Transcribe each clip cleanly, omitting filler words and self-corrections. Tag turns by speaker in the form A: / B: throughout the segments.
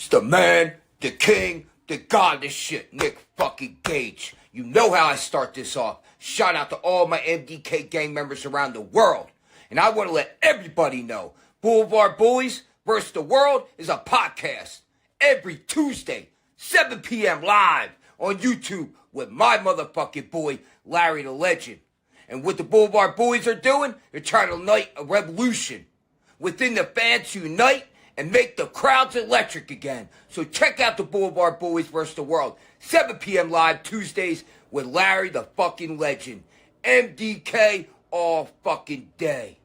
A: It's the man, the king, the god, this shit, Nick fucking Gage. You know how I start this off. Shout out to all my MDK gang members around the world. And I want to let everybody know, Blvd Bullies versus the World is a podcast. Every Tuesday, 7 p.m. live on YouTube with my motherfucking boy, Larry the Legend. And what the Blvd Bullies are doing, they're trying to ignite a revolution. Within the fans to unite and make the crowds electric again. So check out the Blvd Bullies vs. the World. 7 p.m. live Tuesdays with Larry the fucking Legend. MDK all fucking day.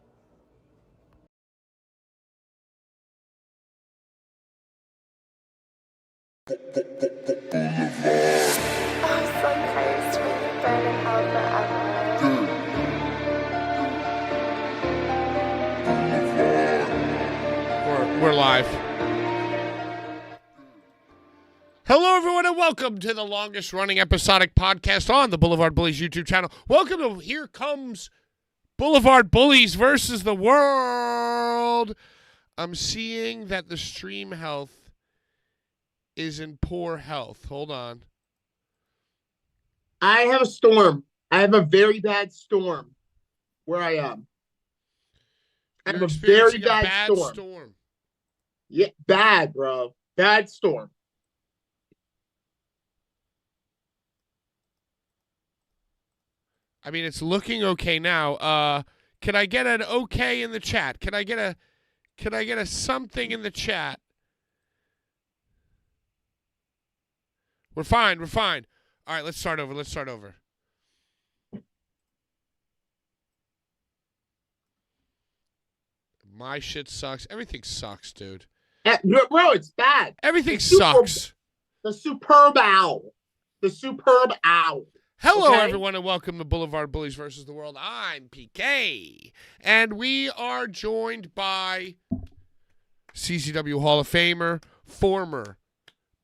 B: We're live. Hello, everyone, and welcome to the longest-running episodic podcast on the Blvd Bullies YouTube channel. Welcome to Here Comes Blvd Bullies versus the World. I'm seeing that the stream health is in poor health. Hold on.
C: I have a storm. I have a very bad storm where I am. I have a very bad storm. Yeah, bad, bro. Bad storm.
B: I mean, it's looking okay now. Can I get an okay in the chat? Can I get a something in the chat? We're fine. We're fine. All right, let's start over. My shit sucks. Everything sucks, dude.
C: Bro, it's bad.
B: Everything sucks.
C: The superb owl. The superb owl.
B: Hello,
C: okay?
B: everyone, and welcome to Blvd Bullies versus the World. I'm PK, and we are joined by CCW Hall of Famer, former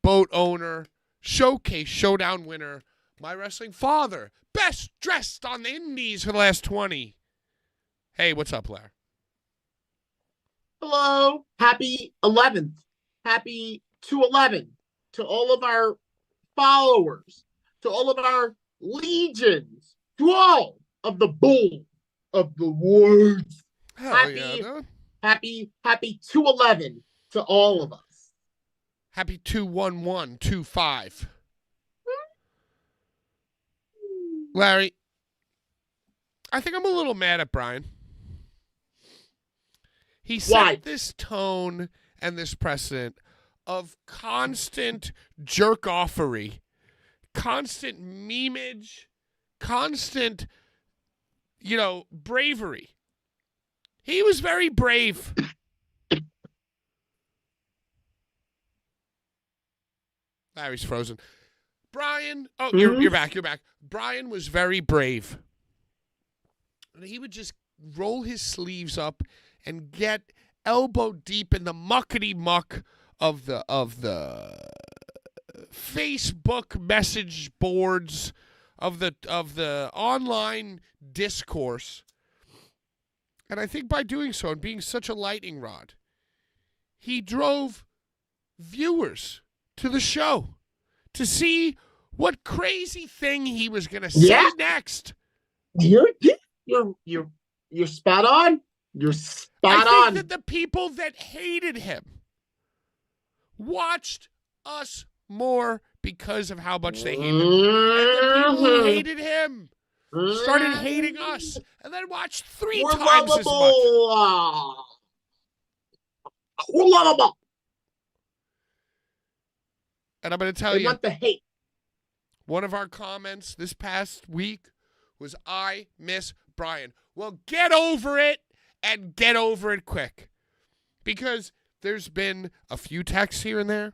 B: boat owner, Showcase Showdown winner, my wrestling father, best dressed on the indies for the last 20. Hey, what's up, Blair?
C: Hello. Happy 11th. Happy 2/11 to all of our followers, to all of our legions, to all of the bull of the words. Happy 2/11 to all of us.
B: Happy 2/11/25. Larry, I think I'm a little mad at Brian. He set this tone and this precedent of constant jerk-offery, constant memeage, constant, bravery. He was very brave. Larry's frozen. Brian, you're back. Brian was very brave. And he would just roll his sleeves up and get elbow deep in the muckety muck of the Facebook message boards, of the online discourse. And I think by doing so and being such a lightning rod, he drove viewers to the show to see what crazy thing he was going to say next.
C: You're spot on. You're spot on.
B: I think that the people that hated him watched us more because of how much they hated him. And the people who hated him started hating us and then watched three times as much.
C: We're lovable.
B: And I'm going to tell you,
C: want the hate.
B: One of our comments this past week was, I miss Brian. Well, get over it. And get over it quick. Because there's been a few texts here and there.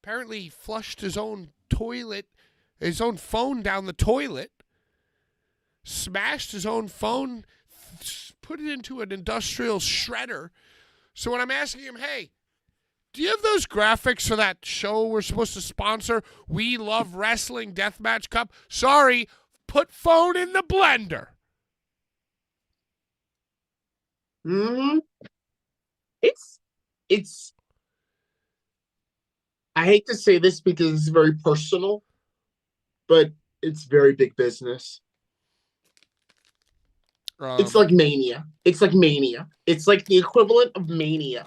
B: Apparently he flushed his own phone down the toilet. Smashed his own phone. Put it into an industrial shredder. So when I'm asking him, hey, do you have those graphics for that show we're supposed to sponsor? We Love Wrestling Deathmatch Cup? Sorry, put phone in the blender.
C: It's I hate to say this because it's very personal, but it's very big business. It's like mania. It's like mania. It's like the equivalent of mania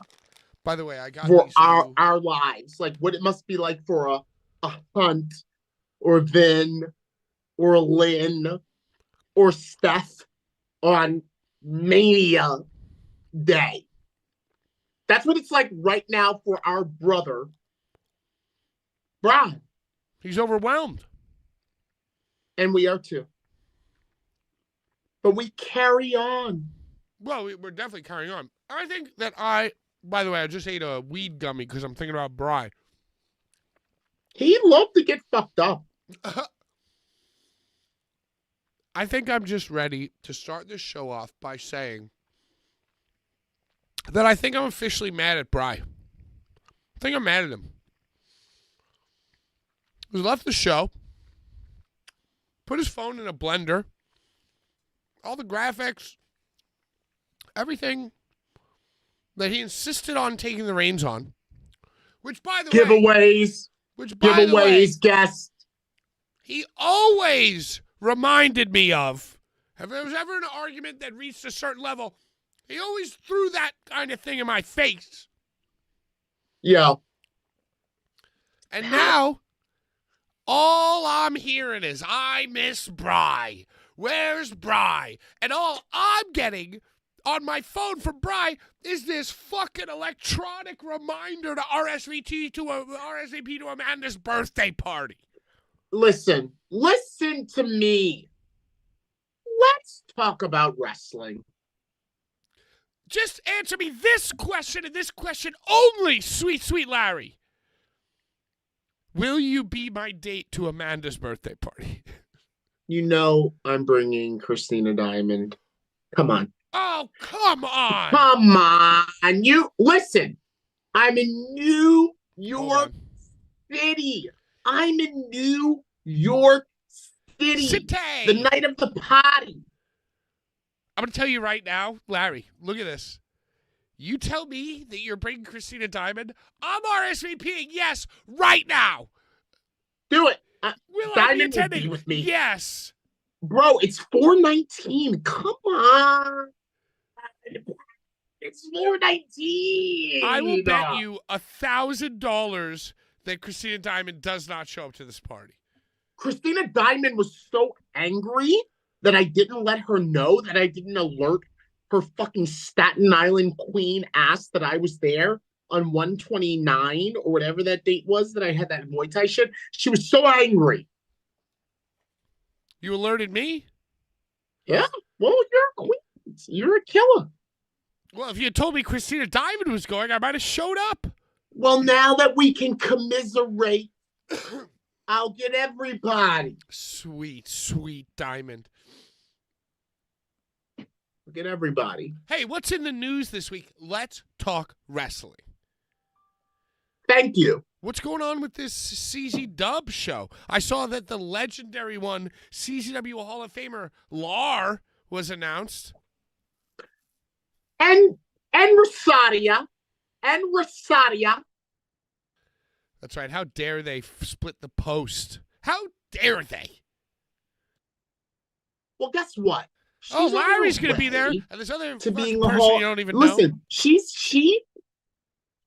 B: By the way, I got
C: for
B: these
C: our lives. Like what it must be like for a Hunt or Vin or Lynn or Steph on Mania Day. That's what it's like right now for our brother, Brian.
B: He's overwhelmed.
C: And we are too. But we carry on.
B: Well, we're definitely carrying on. I think that by the way, I just ate a weed gummy because I'm thinking about Bri.
C: He loved to get fucked up.
B: I think I'm just ready to start this show off by saying that I think I'm officially mad at Bri. I think I'm mad at him. He left the show, put his phone in a blender, all the graphics, everything that he insisted on taking the reins on, which by the way,
C: guests.
B: He always reminded me of. If there was ever an argument that reached a certain level, he always threw that kind of thing in my face.
C: Yeah.
B: And now, all I'm hearing is, I miss Bri. Where's Bri? And all I'm getting on my phone from Bri is this fucking electronic reminder to RSVP to Amanda's birthday party.
C: Listen to me. Let's talk about wrestling.
B: Just answer me this question and this question only, sweet, sweet Larry. Will you be my date to Amanda's birthday party?
C: You know I'm bringing Christina Diamond. Come on.
B: Oh, come on.
C: Come on. You listen. I'm in New York City. I'm in New York City. The night of the party.
B: I'm going to tell you right now, Larry, look at this. You tell me that you're bringing Christina Diamond, I'm RSVPing yes right now.
C: Do it.
B: Will
C: Diamond
B: I be attending?
C: will be with me.
B: Yes.
C: Bro, it's $419. Come on. It's $419.
B: I will bet you $1,000 that Christina Diamond does not show up to this party.
C: Christina Diamond was so angry that I didn't let her know, that I didn't alert her fucking Staten Island queen ass that I was there on 129 or whatever that date was that I had that Muay Thai shit. She was so angry.
B: You alerted me?
C: Yeah. Well, you're a queen. You're a killer.
B: Well, if you had told me Christina Diamond was going, I might have showed up.
C: Well, now that we can commiserate, I'll get everybody.
B: Sweet, sweet Diamond.
C: I'll get everybody.
B: Hey, what's in the news this week? Let's talk wrestling.
C: Thank you.
B: What's going on with this CZ Dub show? I saw that the legendary one, CZW Hall of Famer Lar, was announced.
C: And Rosadia.
B: That's right. How dare they split the post? How dare they?
C: Well, guess what?
B: She's Larry's going to be there. And this other
C: to being
B: person
C: Hall.
B: you don't even
C: Listen,
B: know.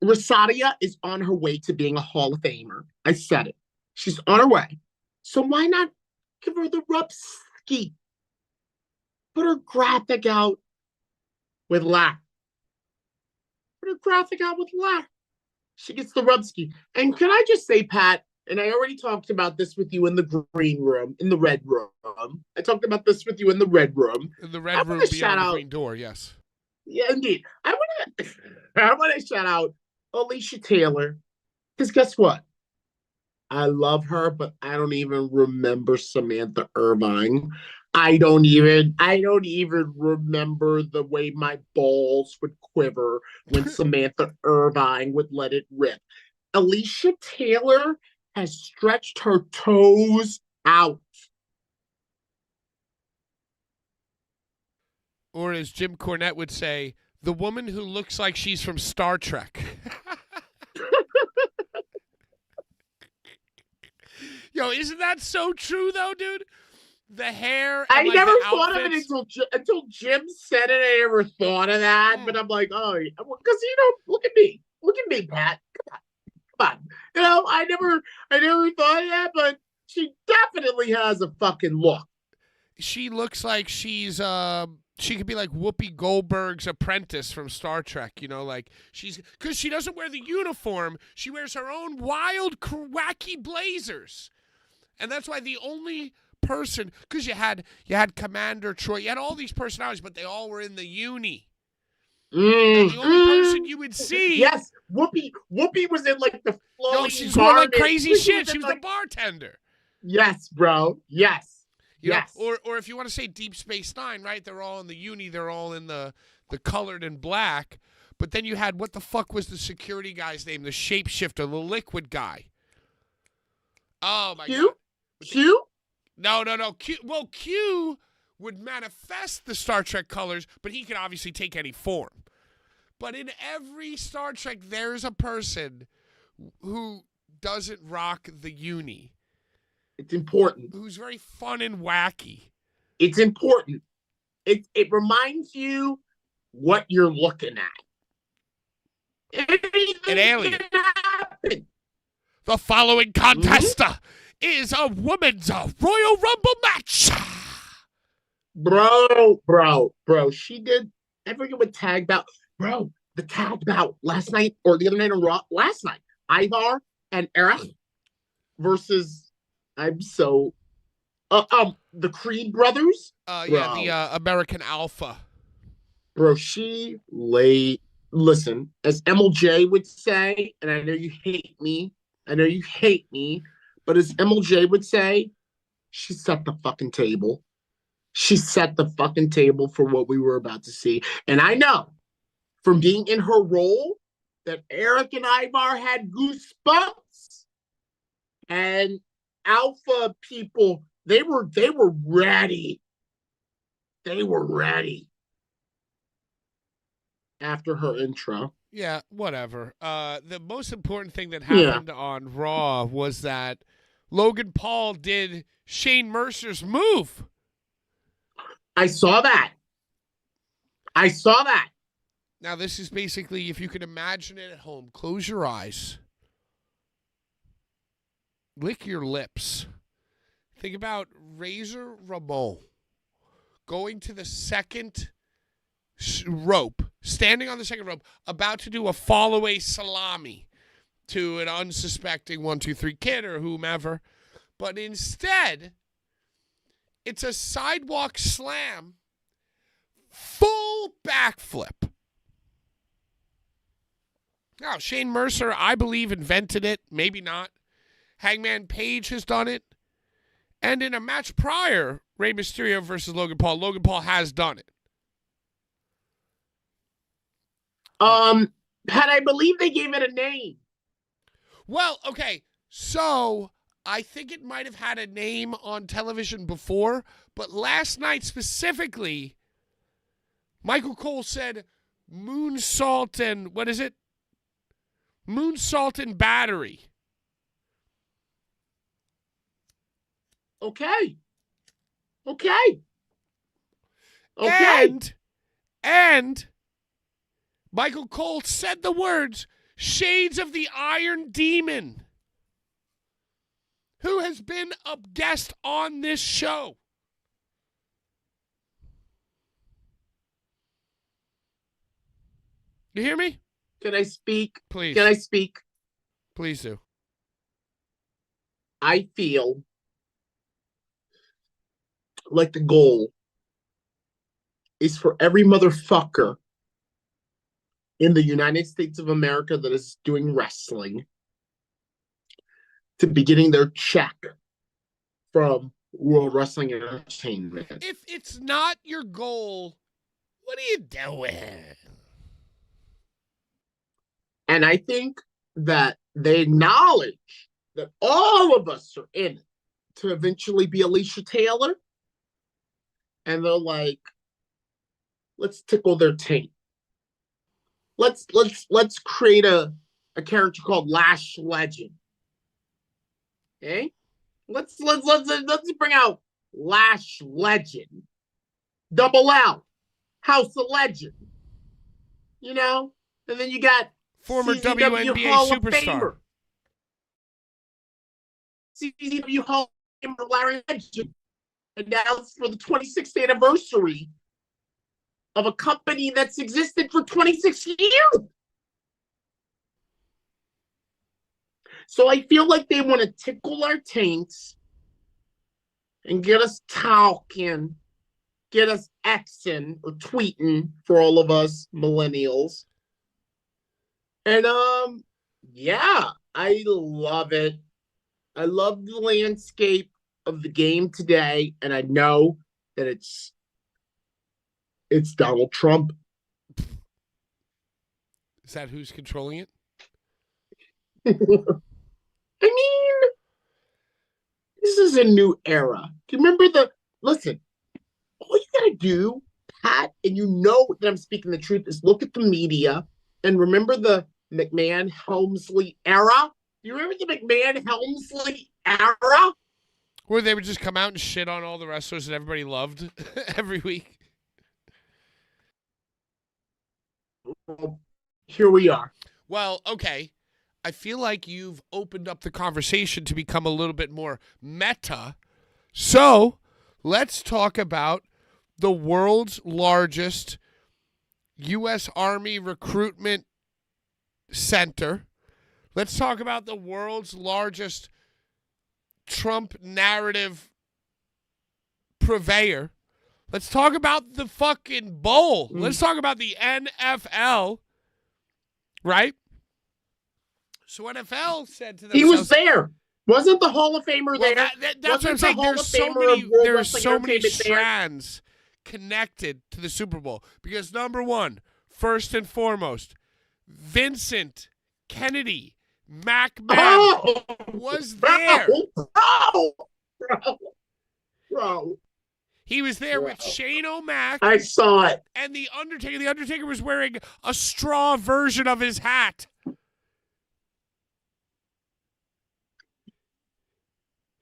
C: Rosadia is on her way to being a Hall of Famer. I said it. She's on her way. So why not give her the rubski? Put her graphic out with Lar. She gets the rubski. And can I just say, Pat, and I already talked about this with you in the green room, in the red room. I talked about this with you in the red room.
B: In the red room beyond the green door, yes.
C: Yeah, indeed. I want to shout out Alicia Taylor. Because guess what? I love her, but I don't even remember Samantha Irvine. I don't even remember the way my balls would quiver when Samantha Irvine would let it rip. Alicia Taylor has stretched her toes out.
B: Or as Jim Cornette would say, the woman who looks like she's from Star Trek. go, isn't that so true though, dude? The hair and
C: I
B: like
C: never
B: the
C: thought of it
B: outfits.
C: until Jim said it. I never thought of that,
B: Mm.
C: but I'm like, oh, because look at me, Pat. Come on, I never thought of that, but she definitely has a fucking look.
B: She looks like she could be like Whoopi Goldberg's apprentice from Star Trek, like because she doesn't wear the uniform. She wears her own wild, wacky blazers. And that's why the only person, because you had Commander Troy, you had all these personalities, but they all were in the uni. And the only person you would see,
C: yes, Whoopi was in like the flowing.
B: she's wearing like crazy shit. She was the bartender.
C: Yes, bro. Yes. Yes.
B: Or if you want to say Deep Space Nine, right? They're all in the uni. They're all in the colored and black. But then you had, what the fuck was the security guy's name? The shapeshifter, the liquid guy. Oh my god.
C: Q?
B: No. Q. Well, Q would manifest the Star Trek colors, but he could obviously take any form. But in every Star Trek, there's a person who doesn't rock the uni.
C: It's important.
B: Who's very fun and wacky.
C: It's important. It reminds you what you're looking at.
B: An alien. The following contester is a women's Royal Rumble match.
C: Bro. She did. I forget what tag bout. Bro, the tag bout last night or the other night on Raw. Last night, Ivar and Eric versus. I'm so. The Creed brothers.
B: Yeah, the American Alpha.
C: Bro, she laid. Listen, as MLJ would say, and I know you hate me. But as MLJ would say, she set the fucking table. She set the fucking table for what we were about to see. And I know from being in her role that Eric and Ivar had goosebumps. And Alpha people, they were ready. They were ready after her intro.
B: Yeah, whatever. The most important thing that happened on Raw was that Logan Paul did Shane Mercer's move.
C: I saw that.
B: Now, this is basically, if you can imagine it at home, close your eyes. Lick your lips. Think about Razor Ramon going to the second rope, standing on the second rope, about to do a fall-away salami to an unsuspecting 1-2-3 kid or whomever. But instead, it's a sidewalk slam, full backflip. Now, Shane Mercer, I believe, invented it. Maybe not. Hangman Page has done it. And in a match prior, Rey Mysterio versus Logan Paul has done it.
C: Pat, I believe they gave it a name.
B: Well, okay. So I think it might have had a name on television before, but last night specifically, Michael Cole said moonsault and, what is it? Moonsault and battery.
C: Okay.
B: And Michael Cole said the words, Shades of the Iron Demon, who has been a guest on this show. You hear me?
C: Can I speak?
B: Please.
C: Can I speak?
B: Please do.
C: I feel like the goal is for every motherfucker in the United States of America that is doing wrestling to be getting their check from World Wrestling Entertainment.
B: If it's not your goal, what are you doing?
C: And I think that they acknowledge that all of us are in it to eventually be Alicia Taylor. And they're like, let's tickle their taint. Let's create a character called Lash Legend. Okay? Let's bring out Lash Legend, Double L, House of Legend. You know, and then you got
B: Former
C: CZW
B: WNBA
C: Hall of
B: superstar.
C: Famer, CZW Hall of Famer Larry Legend, announced for the 26th anniversary of a company that's existed for 26 years. So I feel like they want to tickle our taints and get us talking, get us Xing or tweeting for all of us millennials. And yeah, I love it. I love the landscape of the game today, and I know that it's Donald Trump.
B: Is that who's controlling it?
C: I mean, this is a new era. Do you remember listen, all you gotta do, Pat, and you know that I'm speaking the truth, is look at the media and remember the McMahon Helmsley era. Do you remember the McMahon Helmsley era?
B: Where they would just come out and shit on all the wrestlers that everybody loved every week.
C: Well, here we are.
B: Well, okay. I feel like you've opened up the conversation to become a little bit more meta. So let's talk about the world's largest U.S. Army recruitment center. Let's talk about the world's largest Trump narrative purveyor. Let's talk about the fucking bowl. Let's talk about the NFL, right? So NFL said to themselves,
C: he was there. Wasn't the Hall of Famer
B: well,
C: there?
B: That's what I'm saying. There's so many strands connected to the Super Bowl because number one, first and foremost, Vincent Kennedy McMahon was there.
C: Bro.
B: He was there with Shane O'Mac.
C: I saw it.
B: And The Undertaker. The Undertaker was wearing a straw version of his hat.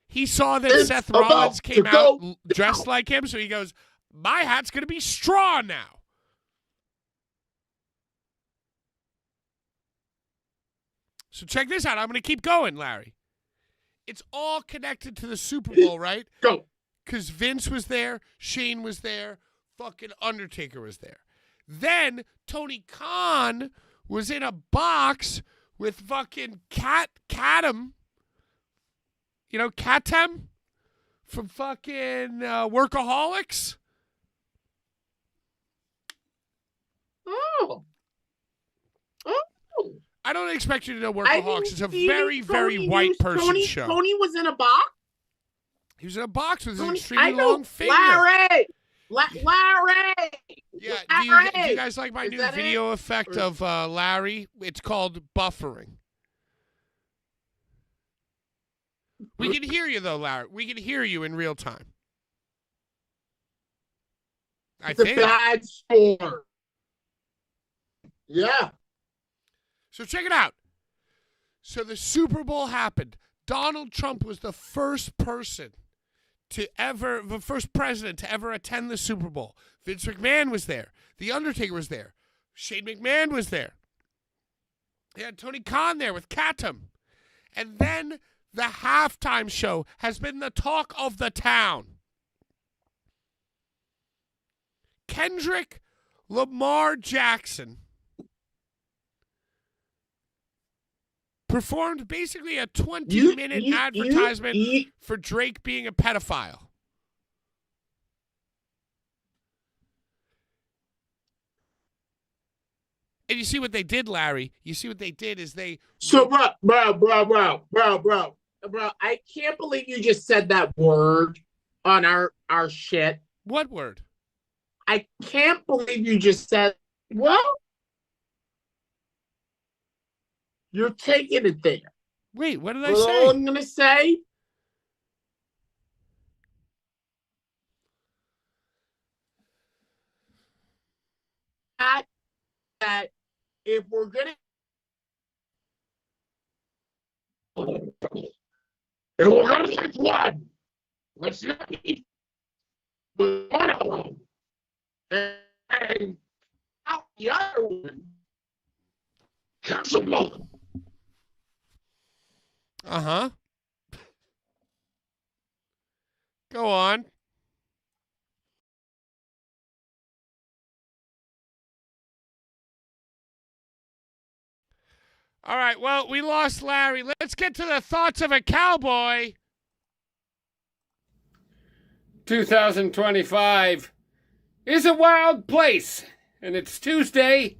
B: He saw that Seth Rollins came out dressed like him, so he goes, my hat's going to be straw now. So check this out. I'm going to keep going, Larry. It's all connected to the Super Bowl, right?
C: Go.
B: Because Vince was there, Shane was there, fucking Undertaker was there. Then Tony Khan was in a box with fucking Katem. You know, Katem from fucking Workaholics.
C: Oh.
B: I don't expect you to know Workaholics. It's a very, very white person show.
C: Tony was in a box?
B: He was in a box with an extremely long finger.
C: Larry!
B: Yeah,
C: Larry!
B: do you guys like my new video effect of Larry? It's called buffering. We can hear you, though, Larry. We can hear you in real time.
C: It's a bad score. Yeah.
B: So check it out. So the Super Bowl happened. Donald Trump was the first president to ever attend the Super Bowl. Vince McMahon was there. The Undertaker was there. Shane McMahon was there. They had Tony Khan there with Katem. And then the halftime show has been the talk of the town. Kendrick Lamar Jackson performed basically a 20-minute advertisement for Drake being a pedophile. And you see what they did, Larry? You see what they did is they...
C: So, bro, I can't believe you just said that word on our shit.
B: What word?
C: I can't believe you just said, well, you're taking it there.
B: Wait, what did I say?
C: All I'm going to say, that if we're going to And we're going to get one. Let's not eat one of them. And out the other one. Catch them all.
B: Uh-huh. Go on. All right, well, we lost Larry. Let's get to the thoughts of a cowboy.
D: 2025 is a wild place, and it's Tuesday.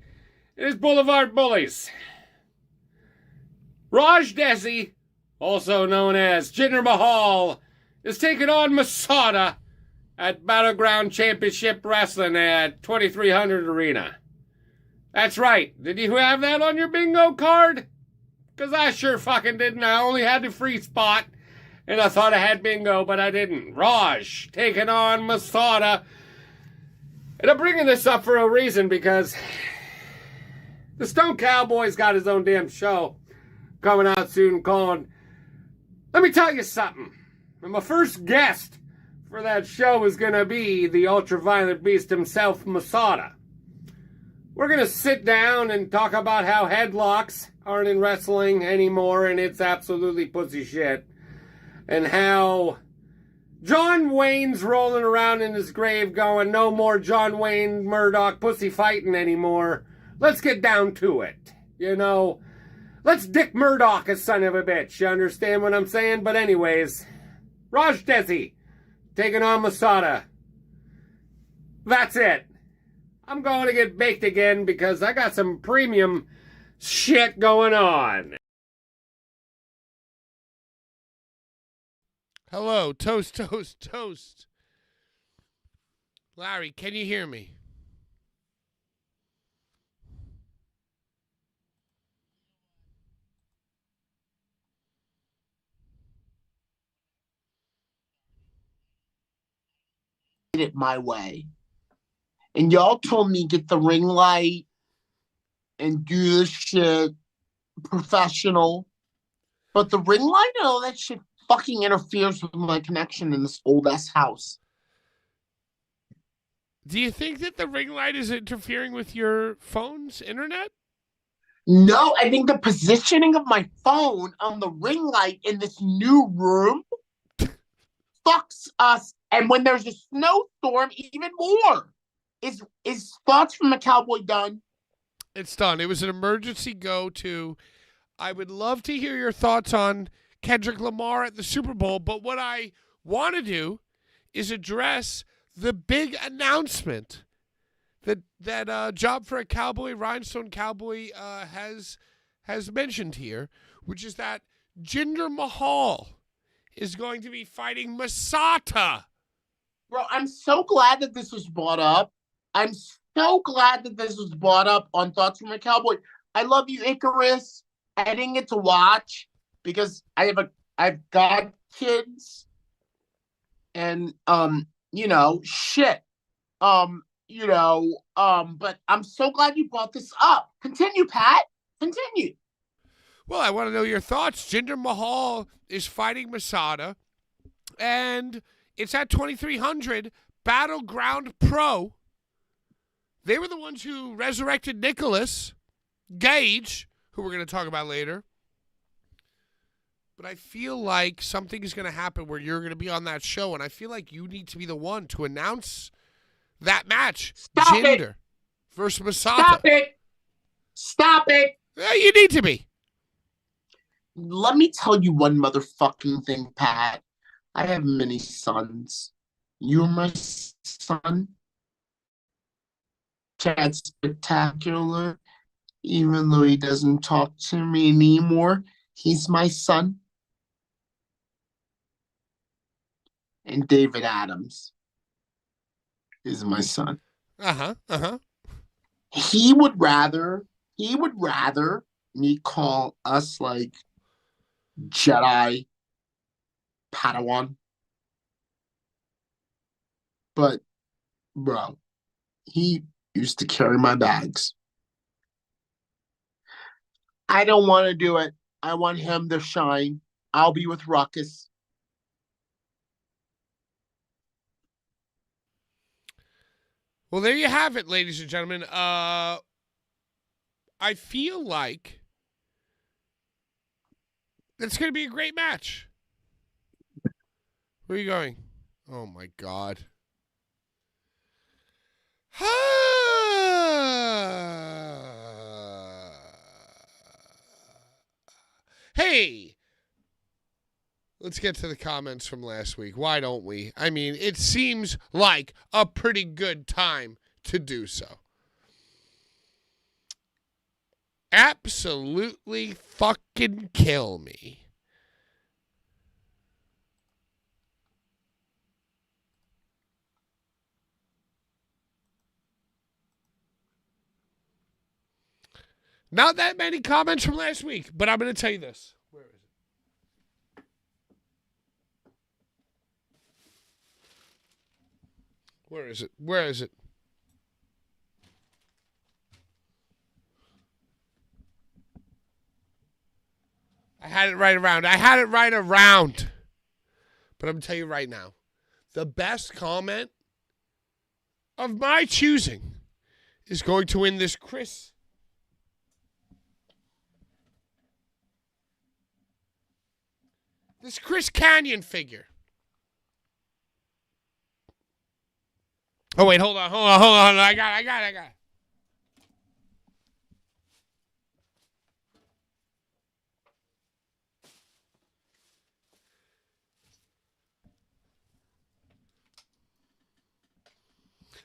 D: It is Blvd Bullies. Raj Desi, also known as Jinder Mahal, is taking on Masada at Battleground Championship Wrestling at 2300 Arena. That's right. Did you have that on your bingo card? Because I sure fucking didn't. I only had the free spot, and I thought I had bingo, but I didn't. Raj taking on Masada. And I'm bringing this up for a reason, because the Stone Cowboy's got his own damn show coming out soon called, let me tell you something. And my first guest for that show is going to be the ultraviolet beast himself, Masada. We're going to sit down and talk about how headlocks aren't in wrestling anymore, and it's absolutely pussy shit. And how John Wayne's rolling around in his grave going, no more John Wayne Murdoch pussy fighting anymore. Let's get down to it. You know, let's Dick Murdoch a son of a bitch. You understand what I'm saying? But anyways, Raj Desi taking on Masada. That's it. I'm going to get baked again because I got some premium shit going on.
B: Hello, toast, toast, toast. Larry, can you hear me?
C: Did it my way. And y'all told me get the ring light and do this shit professional. But the ring light and all that shit fucking interferes with my connection in this old ass house.
B: Do you think that the ring light is interfering with your phone's internet?
C: No, I think the positioning of my phone on the ring light in this new room fucks us. And when there's a snowstorm, even more. Is Thoughts from a Cowboy done?
B: It's done. It was an emergency go-to. I would love to hear your thoughts on Kendrick Lamar at the Super Bowl, but what I want to do is address the big announcement that Job for a Cowboy, Rhinestone Cowboy, has mentioned here, which is that Jinder Mahal is going to be fighting Masada.
C: Bro, I'm so glad that this was brought up. I'm so glad that this was brought up on Thoughts from a Cowboy. I love you, Icarus. I didn't get to watch because I've got kids and shit. But I'm so glad you brought this up. Continue, Pat. Continue.
B: Well, I want to know your thoughts. Jinder Mahal is fighting Masada, and it's at 2300 Battleground Pro. They were the ones who resurrected Nicholas Gage, who we're going to talk about later. But I feel like something is going to happen where you're going to be on that show, and I feel like you need to be the one to announce that match.
C: Stop
B: Jinder
C: it.
B: versus Masada.
C: Stop it. Stop it.
B: Yeah, you need to be.
C: Let me tell you one motherfucking thing, Pat. I have many sons. You're my son. Chad Spectacular. Even though he doesn't talk to me anymore, he's my son. And David Adams is my son. He would rather me call us like Jedi Padawan. But, bro, he used to carry my bags. I don't want to do it. I want him to shine. I'll be with Ruckus.
B: Well, there you have it, ladies and gentlemen. I feel like it's going to be a great match. Where are you going? Oh, my God. Hey, let's get to the comments from last week. Why don't we? I mean, it seems like a pretty good time to do so. Absolutely fucking kill me. Not that many comments from last week, but I'm going to tell you this. Where is it? Where is it? Where is it? I had it right around. But I'm going to tell you right now. The best comment of my choosing is going to win this Chris Canyon figure. Oh, wait, hold on. I got it.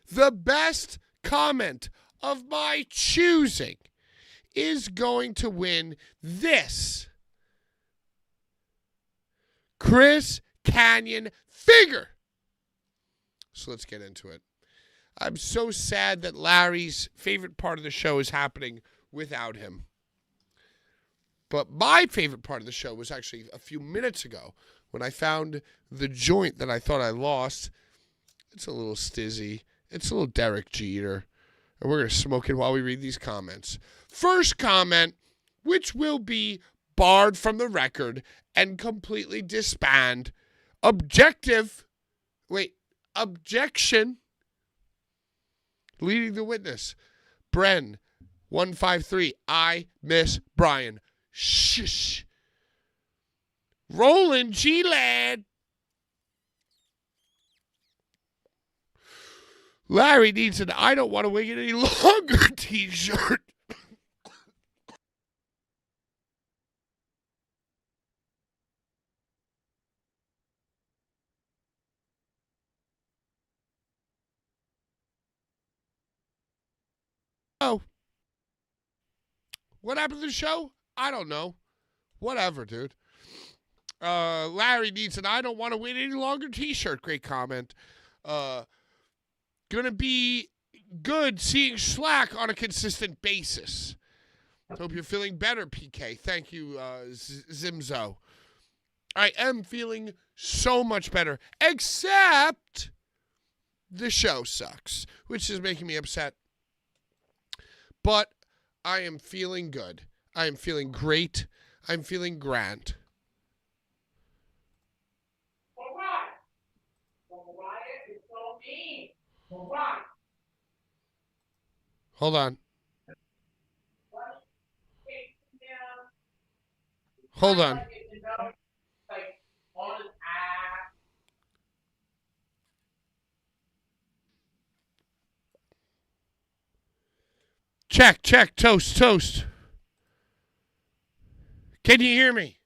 B: The best comment of my choosing is going to win this Chris Canyon figure. So let's get into it. I'm so sad that Larry's favorite part of the show is happening without him. But my favorite part of the show was actually a few minutes ago when I found the joint that I thought I lost. It's a little stizzy. It's a little Derek Jeter. And we're going to smoke it while we read these comments. First comment, which will be barred from the record and completely disband. Objection. Leading the witness. Bren, 153. I miss Brian. Shush. Roland G-Lad. Larry needs an I don't want to wait it any longer t-shirt. Oh. What happened to the show? I don't know. Whatever, dude. Larry needs an I don't want to wait any longer t-shirt. Great comment. Gonna be good seeing Slack on a consistent basis. Hope you're feeling better, PK. Thank you, Zimzo. I am feeling so much better, except the show sucks, which is making me upset. But I am feeling good. I am feeling great. I'm feeling grand. Hold on. Hold on. Check. Toast. Can you hear me?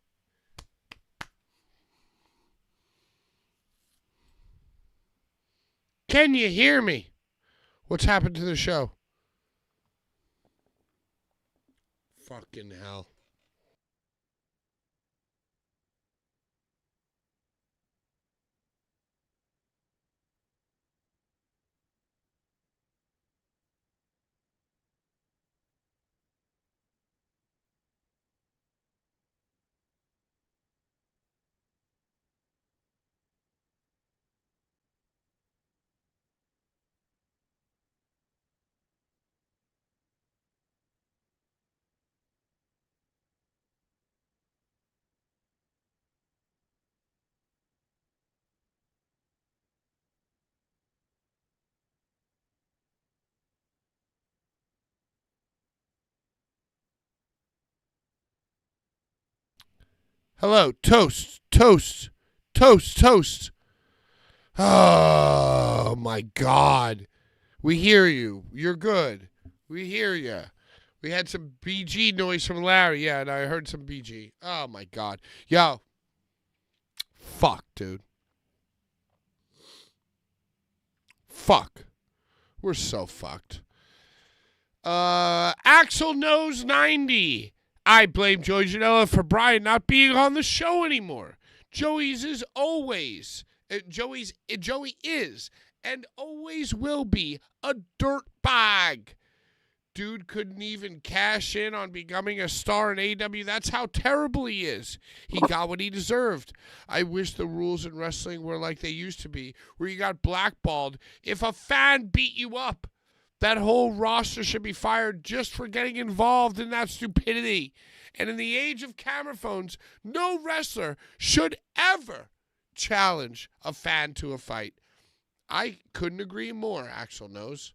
B: Can you hear me? What's happened to the show? Fucking hell. Hello. Toast. Toast. Toast. Toast. Oh, my God. We hear you. You're good. We hear you. We had some BG noise from Larry. Yeah, and I heard some BG. Oh, my God. Yo. Fuck, dude. Fuck. We're so fucked. Axel Knows 90. I blame Joey Janela for Brian not being on the show anymore. Joey is and always will be a dirtbag. Dude couldn't even cash in on becoming a star in AEW. That's how terrible he is. He got what he deserved. I wish the rules in wrestling were like they used to be, where you got blackballed if a fan beat you up. That whole roster should be fired just for getting involved in that stupidity. And in the age of camera phones, no wrestler should ever challenge a fan to a fight. I couldn't agree more, Axel Knows.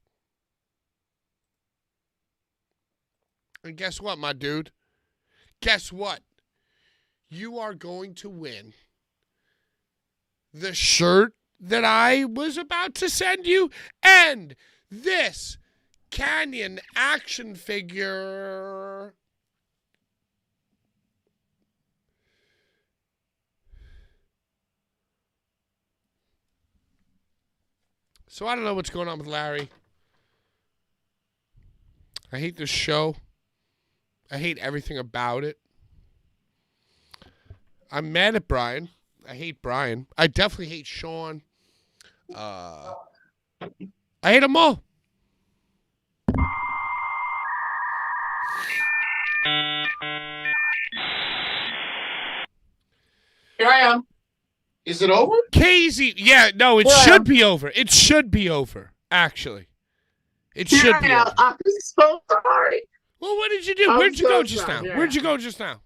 B: And guess what, my dude? Guess what? You are going to win the shirt that I was about to send you and this Canyon action figure. So I don't know what's going on with Larry. I hate this show. I hate everything about it. I'm mad at Brian. I hate Brian. I definitely hate Sean. I hate them all.
C: Here I am. Is it over?
B: Casey, yeah, no, it should be over. It should be over, actually. It should be over.
C: I'm so sorry.
B: Well, what did you do? Where'd you go just now? Where'd you go just now?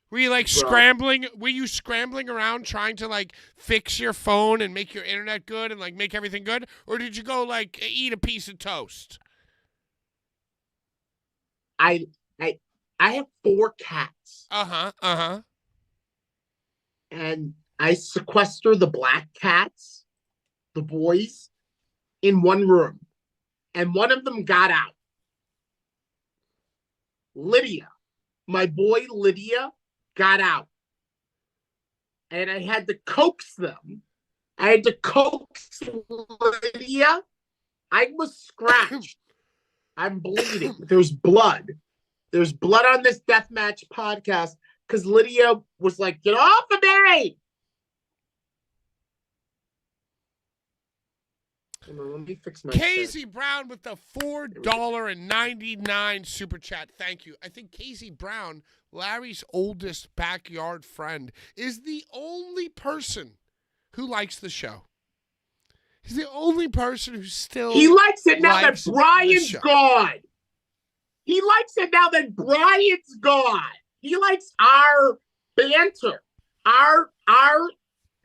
B: Were you like scrambling? Were you scrambling around trying to like fix your phone and make your internet good and like make everything good? Or did you go like eat a piece of toast?
C: I have 4 cats.
B: Uh-huh.
C: And I sequester the black cats, the boys, in one room. And one of them got out. Lydia, my boy Lydia, got out. And I had to coax them. I had to coax Lydia. I was scratched. I'm bleeding. There's blood. There's blood on this deathmatch podcast because Lydia was like, get off of me! Let me fix my
B: Casey
C: shit.
B: Brown with the $4.99 super chat. Thank you. I think Casey Brown, Larry's oldest backyard friend, is the only person who likes the show. He's the only person who still
C: He likes it now
B: likes
C: that Brian's gone. He likes it now that Brian's gone. He likes our banter, our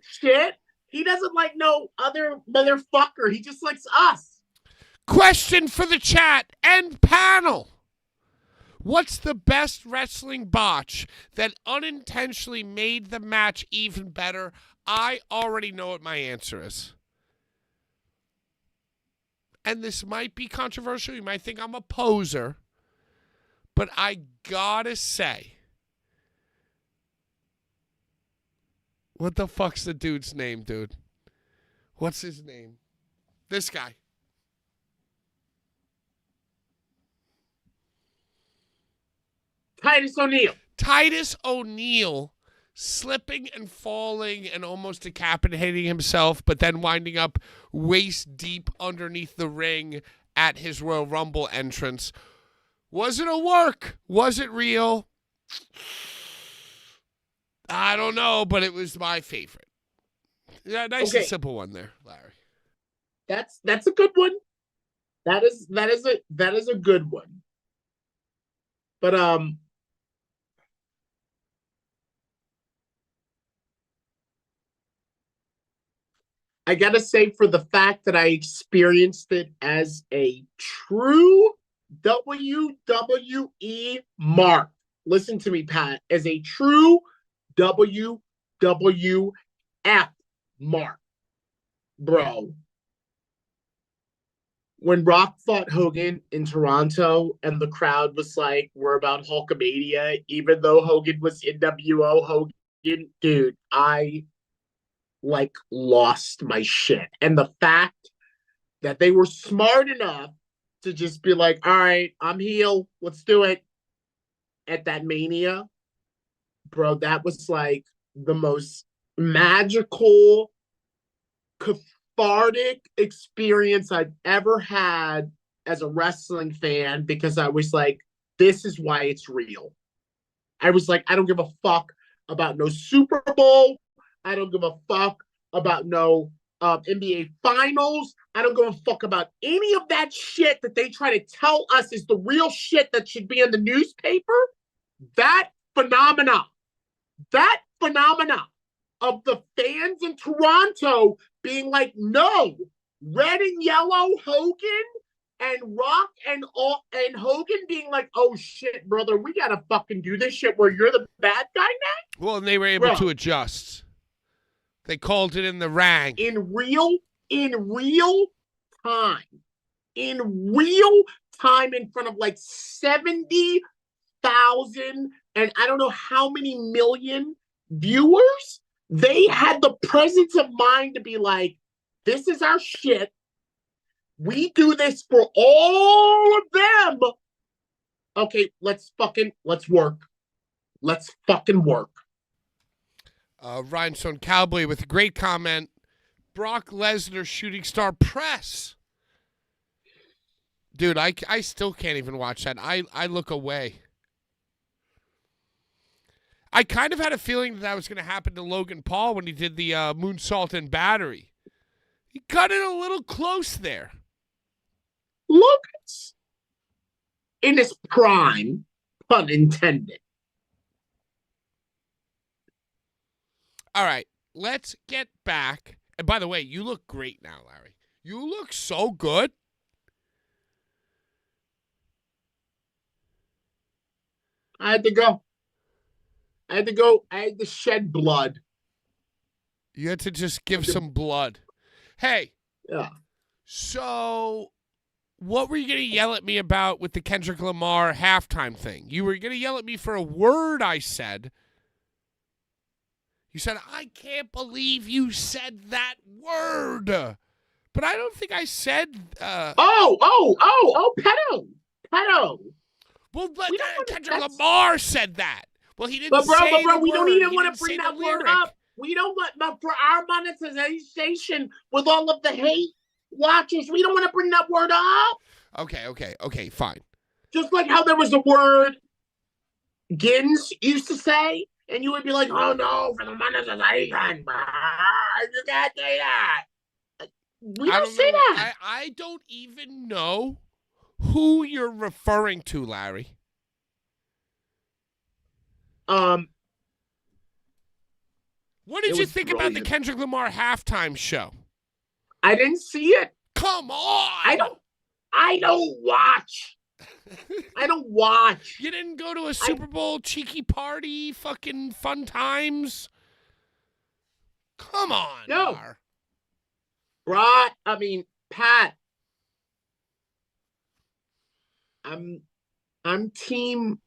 C: shit. He doesn't like no other motherfucker. He just likes us.
B: Question for the chat and panel. What's the best wrestling botch that unintentionally made the match even better? I already know what my answer is. And this might be controversial. You might think I'm a poser. But I gotta say, what the fuck's the dude's name, dude? What's his name? This guy.
C: Titus O'Neil.
B: Titus O'Neil slipping and falling and almost decapitating himself, but then winding up waist deep underneath the ring at his Royal Rumble entrance. Was it a work? Was it real? I don't know, but it was my favorite. Yeah, nice and simple one there, Larry.
C: That's a good one. That is a good one. But I gotta say, for the fact that I experienced it as a true WWE mark, listen to me, Pat, as a true WWF mark, bro. When Rock fought Hogan in Toronto and the crowd was like, we're about Hulkamania, even though Hogan was NWO Hogan, dude, I like lost my shit. And the fact that they were smart enough to just be like, all right, I'm heel, let's do it. At that Mania, bro, that was like the most magical, cathartic experience I've ever had as a wrestling fan, because I was like, this is why it's real. I was like, I don't give a fuck about no Super Bowl. I don't give a fuck about no NBA Finals. I don't give a fuck about any of that shit that they try to tell us is the real shit that should be in the newspaper. That phenomena of the fans in Toronto being like, no, red and yellow Hogan and Rock and Hogan being like, oh shit, brother, we gotta fucking do this shit where you're the bad guy now.
B: Well, and they were able to adjust. They called it in the ring.
C: In real time. In real time, in front of like 70,000 and I don't know how many million viewers, they had the presence of mind to be like, this is our shit. We do this for all of them. Okay, let's work. Let's fucking work.
B: Rhinestone Cowboy with a great comment. Brock Lesnar shooting star press. Dude, I still can't even watch that. I look away. I kind of had a feeling that was going to happen to Logan Paul when he did the moonsault and battery. He cut it a little close there.
C: Logan's in his prime, pun intended.
B: All right, let's get back. And by the way, you look great now, Larry. You look so good.
C: I had to go. I had to shed blood.
B: You had to just give some blood. Hey.
C: Yeah.
B: So, what were you going to yell at me about with the Kendrick Lamar halftime thing? You were going to yell at me for a word I said. You said, I can't believe you said that word. But I don't think I said...
C: pedo.
B: Well, Kendrick Lamar said that. Well, he didn't
C: but bro,
B: say
C: but bro,
B: the
C: we
B: word.
C: don't even
B: He
C: want
B: didn't
C: to bring
B: say
C: that
B: the
C: word
B: lyric.
C: up. We don't want, but for our monetization with all of the hate watchers, we don't want to bring that word up.
B: Okay, fine.
C: Just like how there was a word Gins used to say, and you would be like, oh no, for the monetization, you can't say that. We don't say that.
B: I don't even know who you're referring to, Larry. What did you think about the Kendrick Lamar halftime show?
C: I didn't see it.
B: Come on.
C: I don't watch. I don't watch.
B: You didn't go to a Super Bowl cheeky party, fucking fun times? Come on.
C: No.
B: Mar.
C: Right. I mean, Pat. I'm team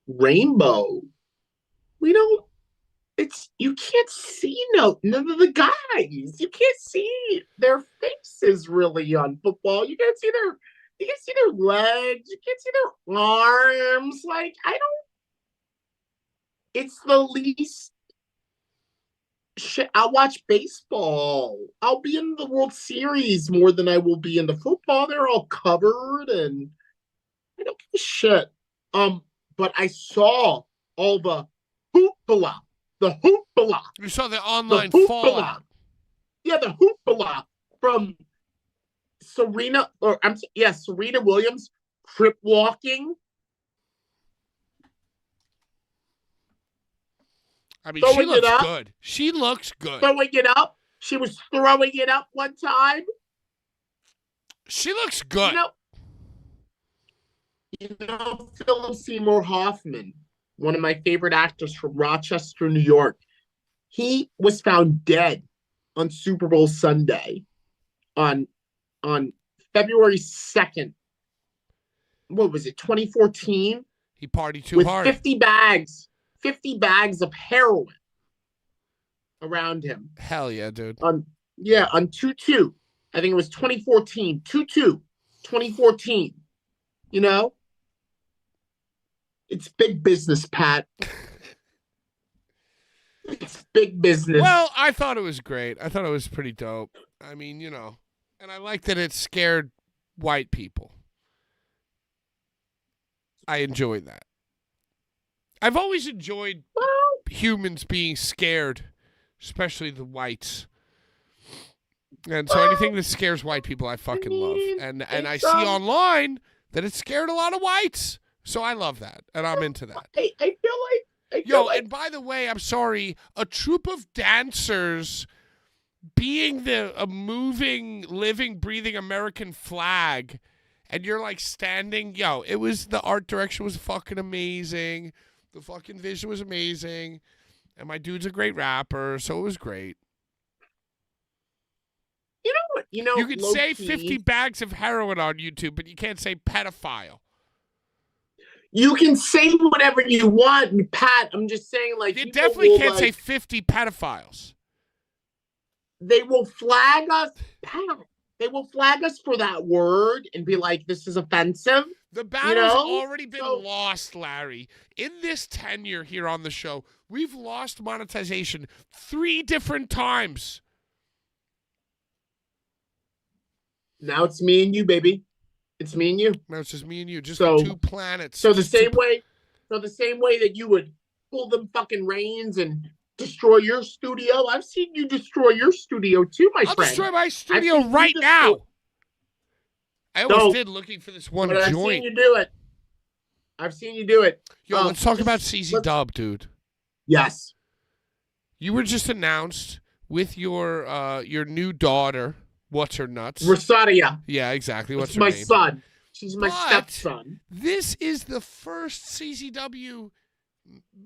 C: Rainbow. We don't. You can't see none of the guys. You can't see their faces really on football. You can't see their legs. You can't see their arms. Like, it's the least shit. I'll watch baseball. I'll be in the World Series more than I will be in the football. They're all covered and I don't give a shit. But I saw all the hoopla. The hoopla.
B: You saw the online fallout.
C: Yeah, the hoopla from Serena Williams crip walking.
B: I mean, she looks good. She looks good.
C: Throwing it up. She was throwing it up one time.
B: She looks good.
C: You know Philip Seymour Hoffman one of my favorite actors from Rochester, New York. He was found dead on Super Bowl Sunday on February 2nd. What was it, 2014?
B: He partied too
C: with
B: hard.
C: 50 bags of heroin around him.
B: Hell yeah, dude.
C: On 2/2. I think it was 2014. 2/2. 2014. You know? It's big business, Pat. It's big business.
B: Well, I thought it was great. I thought it was pretty dope. I mean, you know, and I like that it scared white people. I enjoyed that. I've always enjoyed humans being scared, especially the whites. And so anything that scares white people, I fucking love. And I see online that it scared a lot of whites. So I love that, and I'm into that.
C: I feel like
B: And by the way, I'm sorry, a troupe of dancers being a moving, living, breathing American flag, and you're like standing, the art direction was fucking amazing. The fucking vision was amazing. And my dude's a great rapper, so it was great.
C: You know what?
B: You can say 50 bags of heroin on YouTube, but you can't say pedophile.
C: You can say whatever you want, Pat. I'm just saying, like,
B: You definitely can't say 50 pedophiles.
C: They will flag us, Pat. They will flag us for that word and be like, this is offensive.
B: The battle's already been lost, Larry. In this tenure here on the show, we've lost monetization 3 different times.
C: Now it's me and you, baby. It's me and you.
B: No, it's just me and you. Just
C: So-
B: 2 planets.
C: So the same way that you would pull them fucking reins and destroy your studio, I've seen you destroy your studio too, my
B: I'll
C: friend.
B: destroy my
C: I've
B: studio
C: seen you
B: right
C: destroy-
B: now. I almost
C: No.
B: did looking for this one
C: But I've seen
B: joint.
C: you do it. I've seen you do it.
B: Yo, let's talk about
C: let's-
B: CZ Dub, dude.
C: Yes.
B: You were just announced with your new daughter. What's her nuts?
C: Rosaria.
B: Yeah, exactly. What's
C: It's
B: her
C: my
B: name?
C: son. She's my
B: But-
C: stepson.
B: This is the first CZW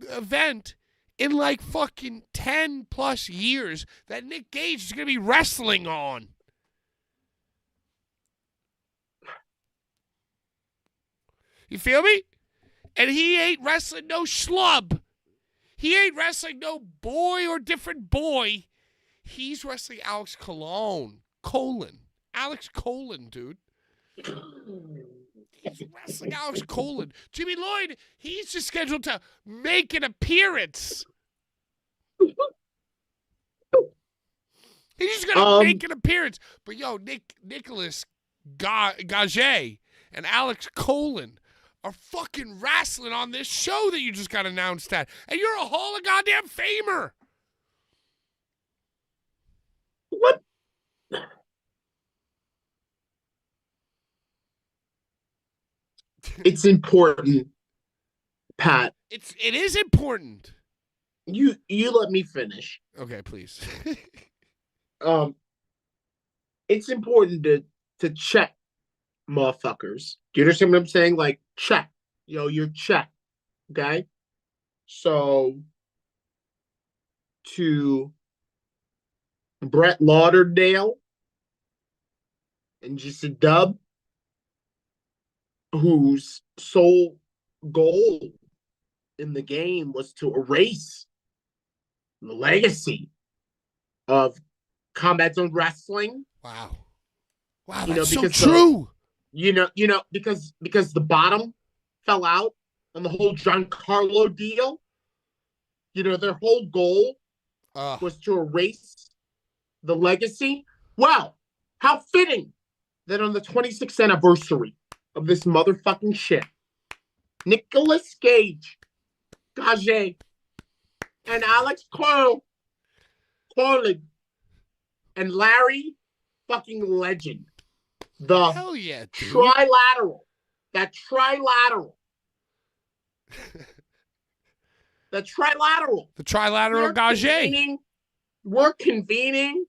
B: event in like fucking 10 plus years that Nick Gage is going to be wrestling on. You feel me? And he ain't wrestling no schlub. He ain't wrestling no boy or different boy. He's wrestling Alex Alex Colon, dude. He's wrestling Alex Colon. Jimmy Lloyd, he's just scheduled to make an appearance. He's just gonna make an appearance. But yo, Nicholas Gage and Alex Colon are fucking wrestling on this show that you just got announced at. And you're a Hall of Goddamn Famer.
C: What? It's important, Pat.
B: It is important.
C: You let me finish.
B: Okay, please.
C: It's important to check motherfuckers. Do you understand what I'm saying? Like, check. You're checked. Okay? So to Brett Lauderdale and GC Dub, whose sole goal in the game was to erase the legacy of Combat Zone Wrestling.
B: Wow, that's so
C: because
B: true.
C: Because the bottom fell out on the whole Giancarlo deal. Their whole goal was to erase the legacy. Well, how fitting that on the 26th anniversary of this motherfucking shit, Nicholas Gage, and Alex Colon, and Larry fucking Legend, the
B: Hell yeah, dude.
C: trilateral, the trilateral
B: Gage.
C: We're convening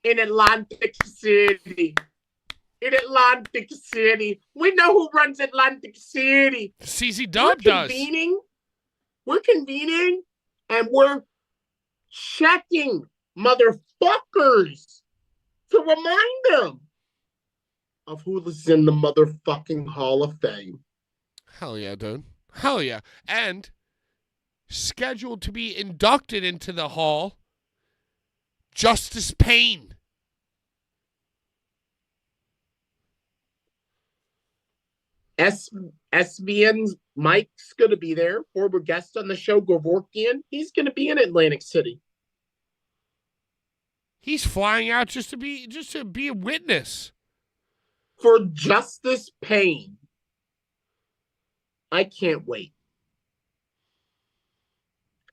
C: in Atlantic City. We know who runs Atlantic City.
B: CZ Dub does.
C: We're convening and we're checking motherfuckers to remind them of who is in the motherfucking Hall of Fame.
B: Hell yeah, dude. Hell yeah. And scheduled to be inducted into the Hall, Justice Payne.
C: SVN's Mike's going to be there. Former guest on the show, Gorvorkian. He's going to be in Atlantic City.
B: He's flying out just to be a witness.
C: For Justice Payne. I can't wait.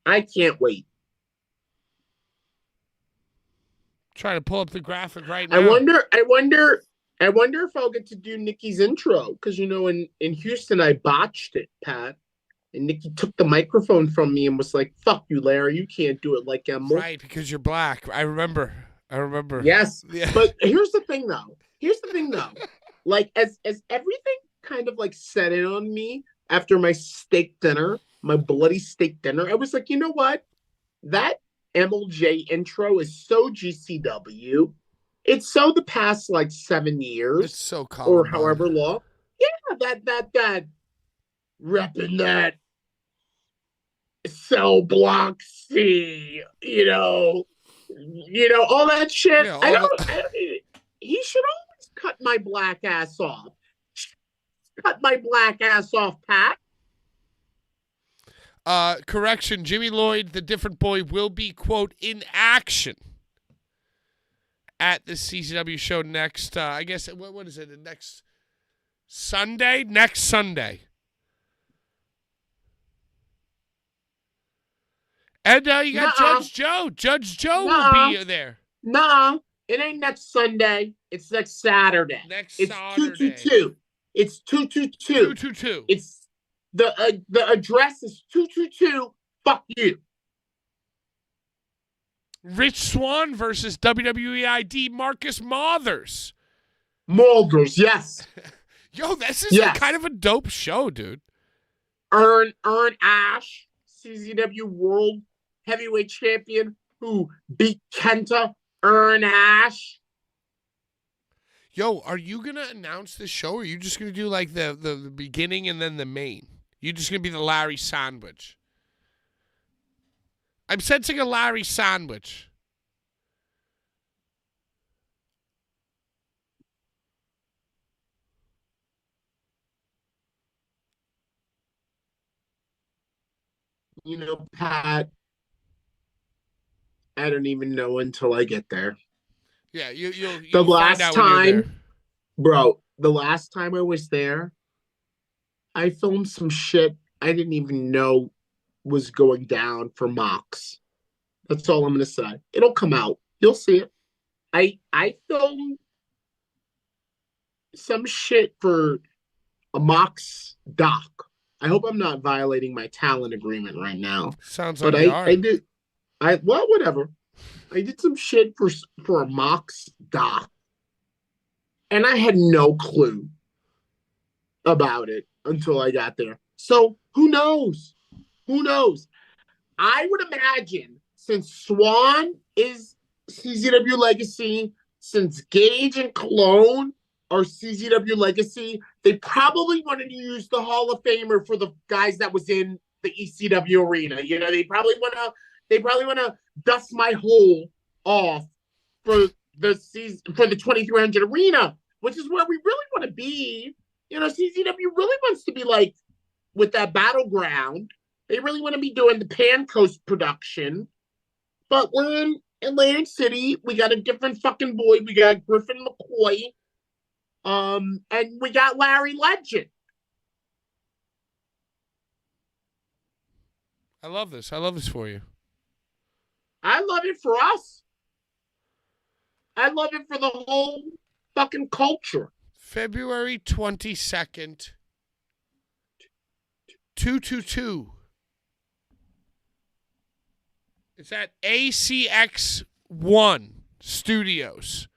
C: I can't wait.
B: Trying to pull up the graphic right now.
C: I wonder if I'll get to do Nikki's intro, because in Houston I botched it, Pat. And Nikki took the microphone from me and was like, "Fuck you, Larry. You can't do it like Emma."
B: Right, because you're black. I remember.
C: Yes.
B: Yeah.
C: But here's the thing though. Like as everything kind of like set in on me after my steak dinner, my bloody steak dinner, I was like, you know what? That MLJ intro is so GCW. It's so the past like 7 years.
B: It's so common.
C: Or however long. Yeah, that repping that cell block C, all that shit.
B: Yeah,
C: He should always cut my black ass off. Cut my black ass off, Pat.
B: Correction, Jimmy Lloyd, the different boy, will be, quote, in action at the CCW show next, I guess, what is it, next Sunday? Next Sunday. And you got Judge Joe. Judge Joe will be there.
C: Nah, it ain't next Sunday. It's next Saturday.
B: It's Saturday.
C: 222. It's 222.
B: 222.
C: It's the address is 222. Fuck you.
B: Rich Swann versus WWE ID Marcus Mothers.
C: Molders, yes.
B: Yo, this is kind of a dope show, dude.
C: Earn Ash, CZW World Heavyweight Champion, who beat Kenta. Earn Ash.
B: Yo, are you gonna announce the show, or are you just gonna do like the beginning and then the main? You just gonna be the Larry sandwich? I'm sensing a Larry sandwich.
C: Pat, I don't even know until I get there.
B: Yeah, you'll
C: the
B: find
C: last
B: out when you're there.
C: time, bro. The last time I was there, I filmed some shit I didn't even know was going down for Mox. That's all I'm gonna say. It'll come out. You'll see it. I filmed some shit for a Mox doc. I hope I'm not violating my talent agreement right now.
B: Sounds like
C: I did. Whatever. I did some shit for a Mox doc, and I had no clue about it until I got there. So who knows? Who knows? I would imagine, since Swan is CZW Legacy, since Gage and Cologne are CZW Legacy, they probably wanted to use the Hall of Famer for the guys that was in the ECW arena. They probably want to dust my hole off for the 2300 arena, which is where we really want to be. CZW really wants to be like with that battleground. They really want to be doing the Pan Coast production, but we're in Atlantic City. We got a different fucking boy. We got Griffin McCoy, and we got Larry Legend.
B: I love this. I love this for you.
C: I love it for us. I love it for the whole fucking culture.
B: February 22nd, 222. It's at ACX1 Studios.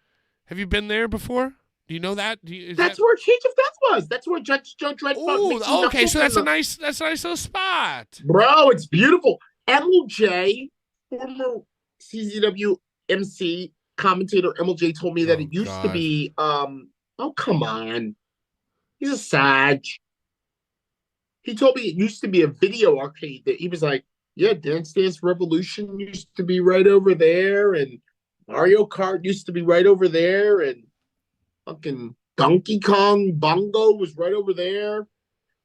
B: Have you been there before? Do you know that?
C: That's where Cage of Death was. That's where Judge Joe Dreadfuck.
B: Oh, okay. So that's a nice little spot,
C: bro. It's beautiful. MLJ, former CZW MC commentator MLJ, told me that it used to be. Oh, come on. He's a Sag. He told me it used to be a video arcade. That he was like, yeah, Dance Dance Revolution used to be right over there, and Mario Kart used to be right over there, and fucking Donkey Kong Bongo was right over there.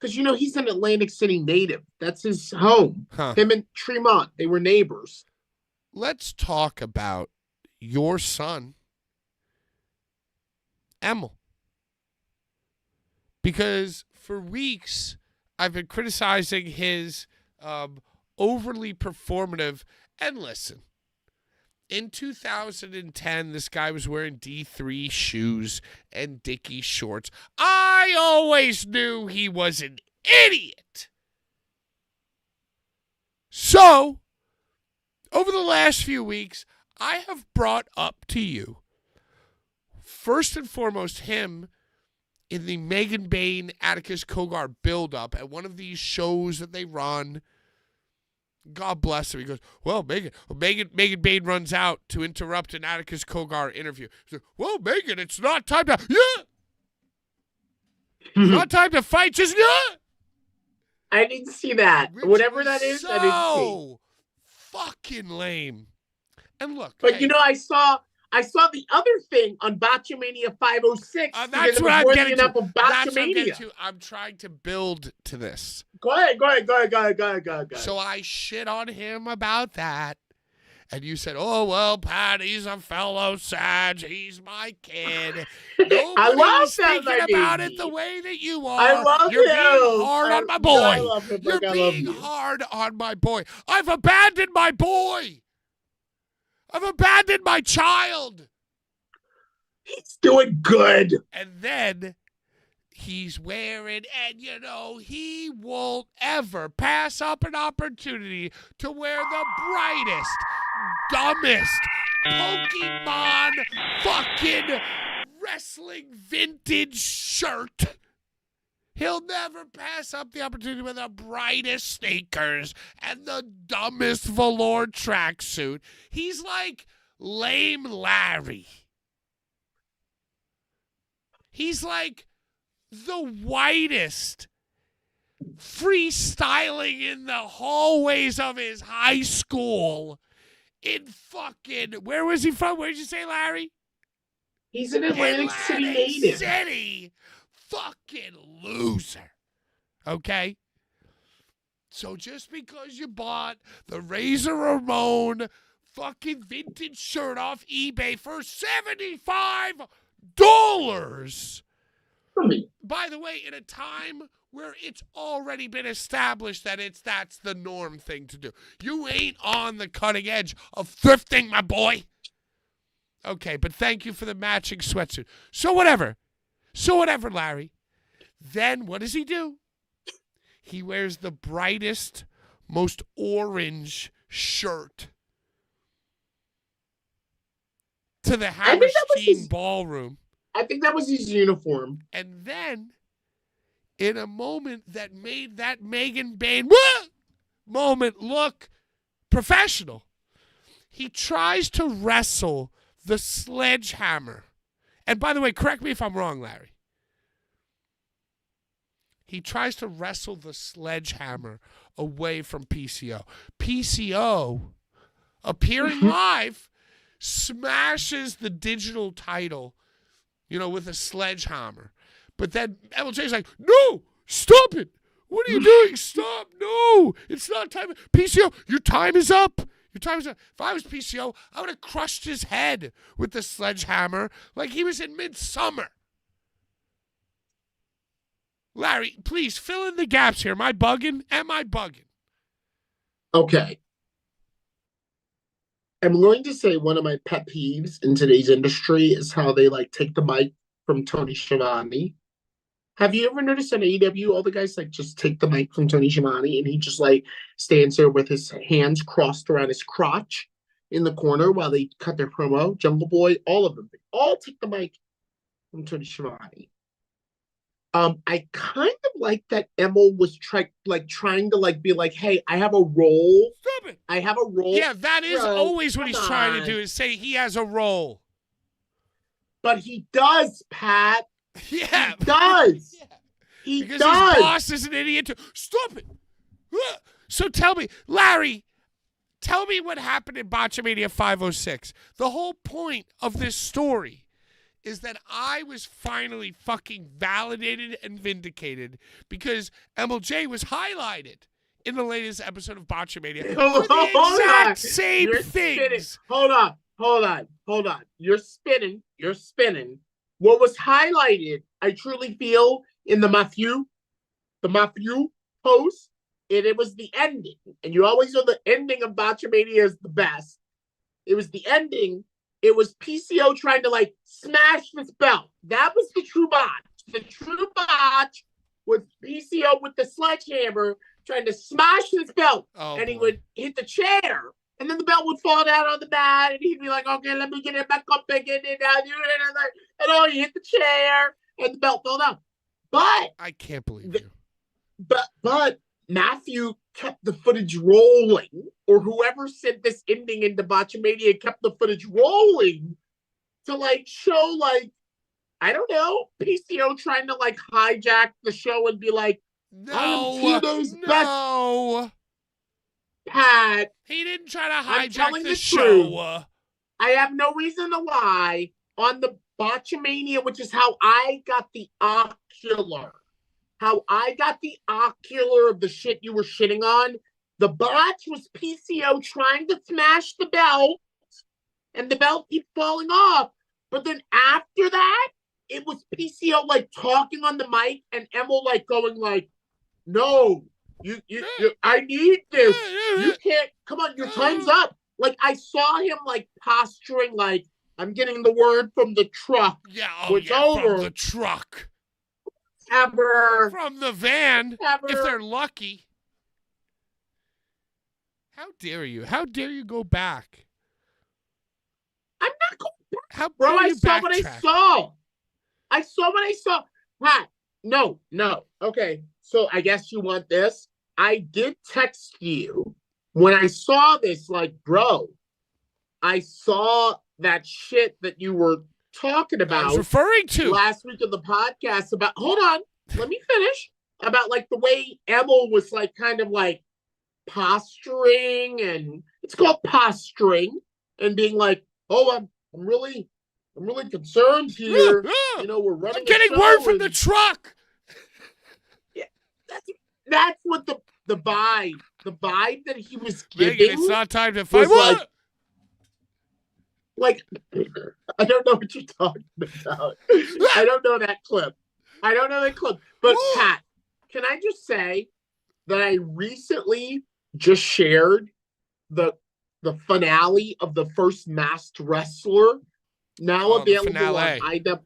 C: Because, he's an Atlantic City native. That's his home.
B: Huh.
C: Him and Tremont, they were neighbors.
B: Let's talk about your son, Emil. Because for weeks, I've been criticizing his overly performative. And listen, in 2010, this guy was wearing D3 shoes and Dickie shorts. I always knew he was an idiot. So, over the last few weeks, I have brought up to you, first and foremost, him in the Megan Bain, Atticus Cogar build-up at one of these shows that they run. God bless him. He goes, well, Megan Bain runs out to interrupt an Atticus Cogar interview. He's like, well, Megan, it's not time to, it's not time to fight, just,
C: I didn't see that.
B: Which
C: Whatever that is, I didn't see.
B: So fucking lame. And look,
C: but
B: hey,
C: I saw the other thing on Botchamania 506.
B: that's what I'm getting to.
C: That's what I'm getting to.
B: I'm trying to build to this.
C: Go ahead.
B: So I shit on him about that. And you said, oh, well, Pat, he's a fellow Sag. He's my kid.
C: I love that,
B: thinking about it the way that you are.
C: I love
B: You're
C: him.
B: being hard on my boy.
C: I love him.
B: You're being hard on my boy. I've abandoned my boy. I've abandoned my child.
C: He's doing good.
B: And then he's wearing, and he won't ever pass up an opportunity to wear the brightest, dumbest Pokemon fucking wrestling vintage shirt. He'll never pass up the opportunity with the brightest sneakers and the dumbest velour tracksuit. He's like Lame Larry. He's like the whitest freestyling in the hallways of his high school in fucking, where was he from? Where did you say, Larry?
C: He's an Atlantic City native.
B: City. Fucking loser. Okay? So just because you bought the Razor Ramon fucking vintage shirt off eBay for $75, by the way, in a time where it's already been established that that's the norm thing to do. You ain't on the cutting edge of thrifting, my boy. Okay, but thank you for the matching sweatsuit. So whatever, Larry. Then what does he do? He wears the brightest, most orange to the Hammerstein Ballroom.
C: I think that was his uniform.
B: And then, in a moment that made that Megan Bain moment look professional, he tries to wrestle the sledgehammer. And by the way, correct me if I'm wrong, Larry. He tries to wrestle the sledgehammer away from PCO. PCO, appearing live, smashes the digital title, with a sledgehammer. But then MLJ's like, no, stop it. What are you doing? Stop. No, it's not time. PCO, your time is up. Your time is up. If I was PCO, I would have crushed his head with the sledgehammer like he was in Midsummer. Larry, please fill in the gaps here. Am I bugging?
C: Okay. I'm going to say one of my pet peeves in today's industry is how they take the mic from Tony Schiavone. Have you ever noticed on AEW, all the guys just take the mic from Tony Schiavone and he just stands there with his hands crossed around his crotch in the corner while they cut their promo? Jungle Boy, all of them. They all take the mic from Tony Schiavone. I kind of like that Emil was trying to like be like, hey, I have a role.
B: Stop it.
C: I have a role.
B: Yeah, that is
C: Bro,
B: always what he's
C: come
B: trying to
C: on.
B: do, is say he has a role.
C: But he does, Pat.
B: Yeah.
C: He does.
B: Yeah.
C: He
B: Because
C: does.
B: his boss is an idiot too. Stop it. So tell me, Larry, tell me what happened in Botchamania 506. The whole point of this story is that I was finally fucking validated and vindicated because MLJ was highlighted in the latest episode of Botchamania for the exact same
C: You're
B: things.
C: Spinning. Hold on. You're spinning. What was highlighted, I truly feel, in the Matthew post, and it was the ending. And you always know the ending of Botchamania is the best. It was the ending. It was PCO trying to like smash this belt. That was the true botch. The true botch was PCO with the sledgehammer trying to smash this belt. And he would hit the chair. And then the belt would fall down on the mat. And he'd be like, okay, let me get it back up and get it down. And he hit the chair. And the belt fell down. But
B: I can't believe you.
C: But Matthew kept the footage rolling, or whoever sent this ending into Botchamania kept the footage rolling to like show like, I don't know, PCO trying to like hijack the show and be like, I am TNA's best. Pat,
B: he didn't try to hijack the show.
C: Truth. I have no reason to lie. On the Botchamania, which is how I got the ocular. Of the shit you were shitting on. The botch was PCO trying to smash the belt, and the belt keeps falling off. But then after that, it was PCO like talking on the mic, and Emil like going like, "No, you I need this. You can't. Come on, your time's up." Like I saw him like posturing, like I'm getting the word from the truck.
B: Yeah,
C: over.
B: From the truck.
C: Ever.
B: From the van,
C: Ever.
B: if they're lucky. How dare you? How dare you go back?
C: I'm not going back.
B: How
C: Bro,
B: dare
C: I
B: you
C: saw what I
B: backtrack?
C: saw. I saw what I saw. Pat, no. Okay, so I guess you want this. I did text you when I saw this, like, bro, I saw that shit that you were talking about.
B: I was referring to
C: last week of the podcast about, hold on, let me finish. About like the way Emil was like kind of like posturing, and it's called posturing, and being like, oh, I'm really concerned here. You know, we're running.
B: I'm getting word from the truck.
C: Yeah, that's what the vibe that he was giving.
B: Megan, it's not time to fight. What?
C: Like, I don't know what you're talking about. I don't know that clip. But Pat, can I just say that I recently just shared the finale of the first Masked Wrestler, now available on IW.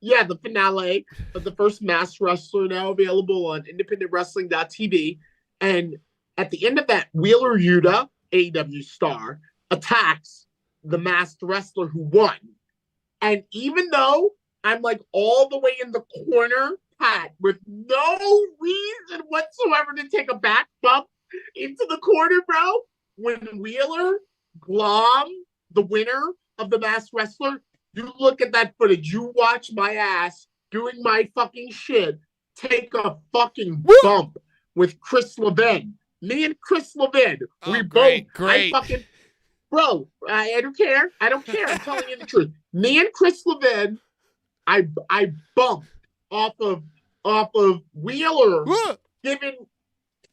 C: Yeah, the finale of the first Masked Wrestler, now available on independentwrestling.tv. And at the end of that, Wheeler Yuta, AEW star, attacks the Masked Wrestler who won. And even though I'm like all the way in the corner, Pat, with no reason whatsoever to take a back bump into the corner, bro, when Wheeler glommed the winner of the Masked Wrestler, you look at that footage, you watch my ass doing my fucking shit, take a fucking bump with Chris Levin. Me and Chris Levin, we
B: great,
C: both, I fucking, bro, I don't care. I'm telling you the truth. Me and Chris Levin, I bumped off of Wheeler, giving him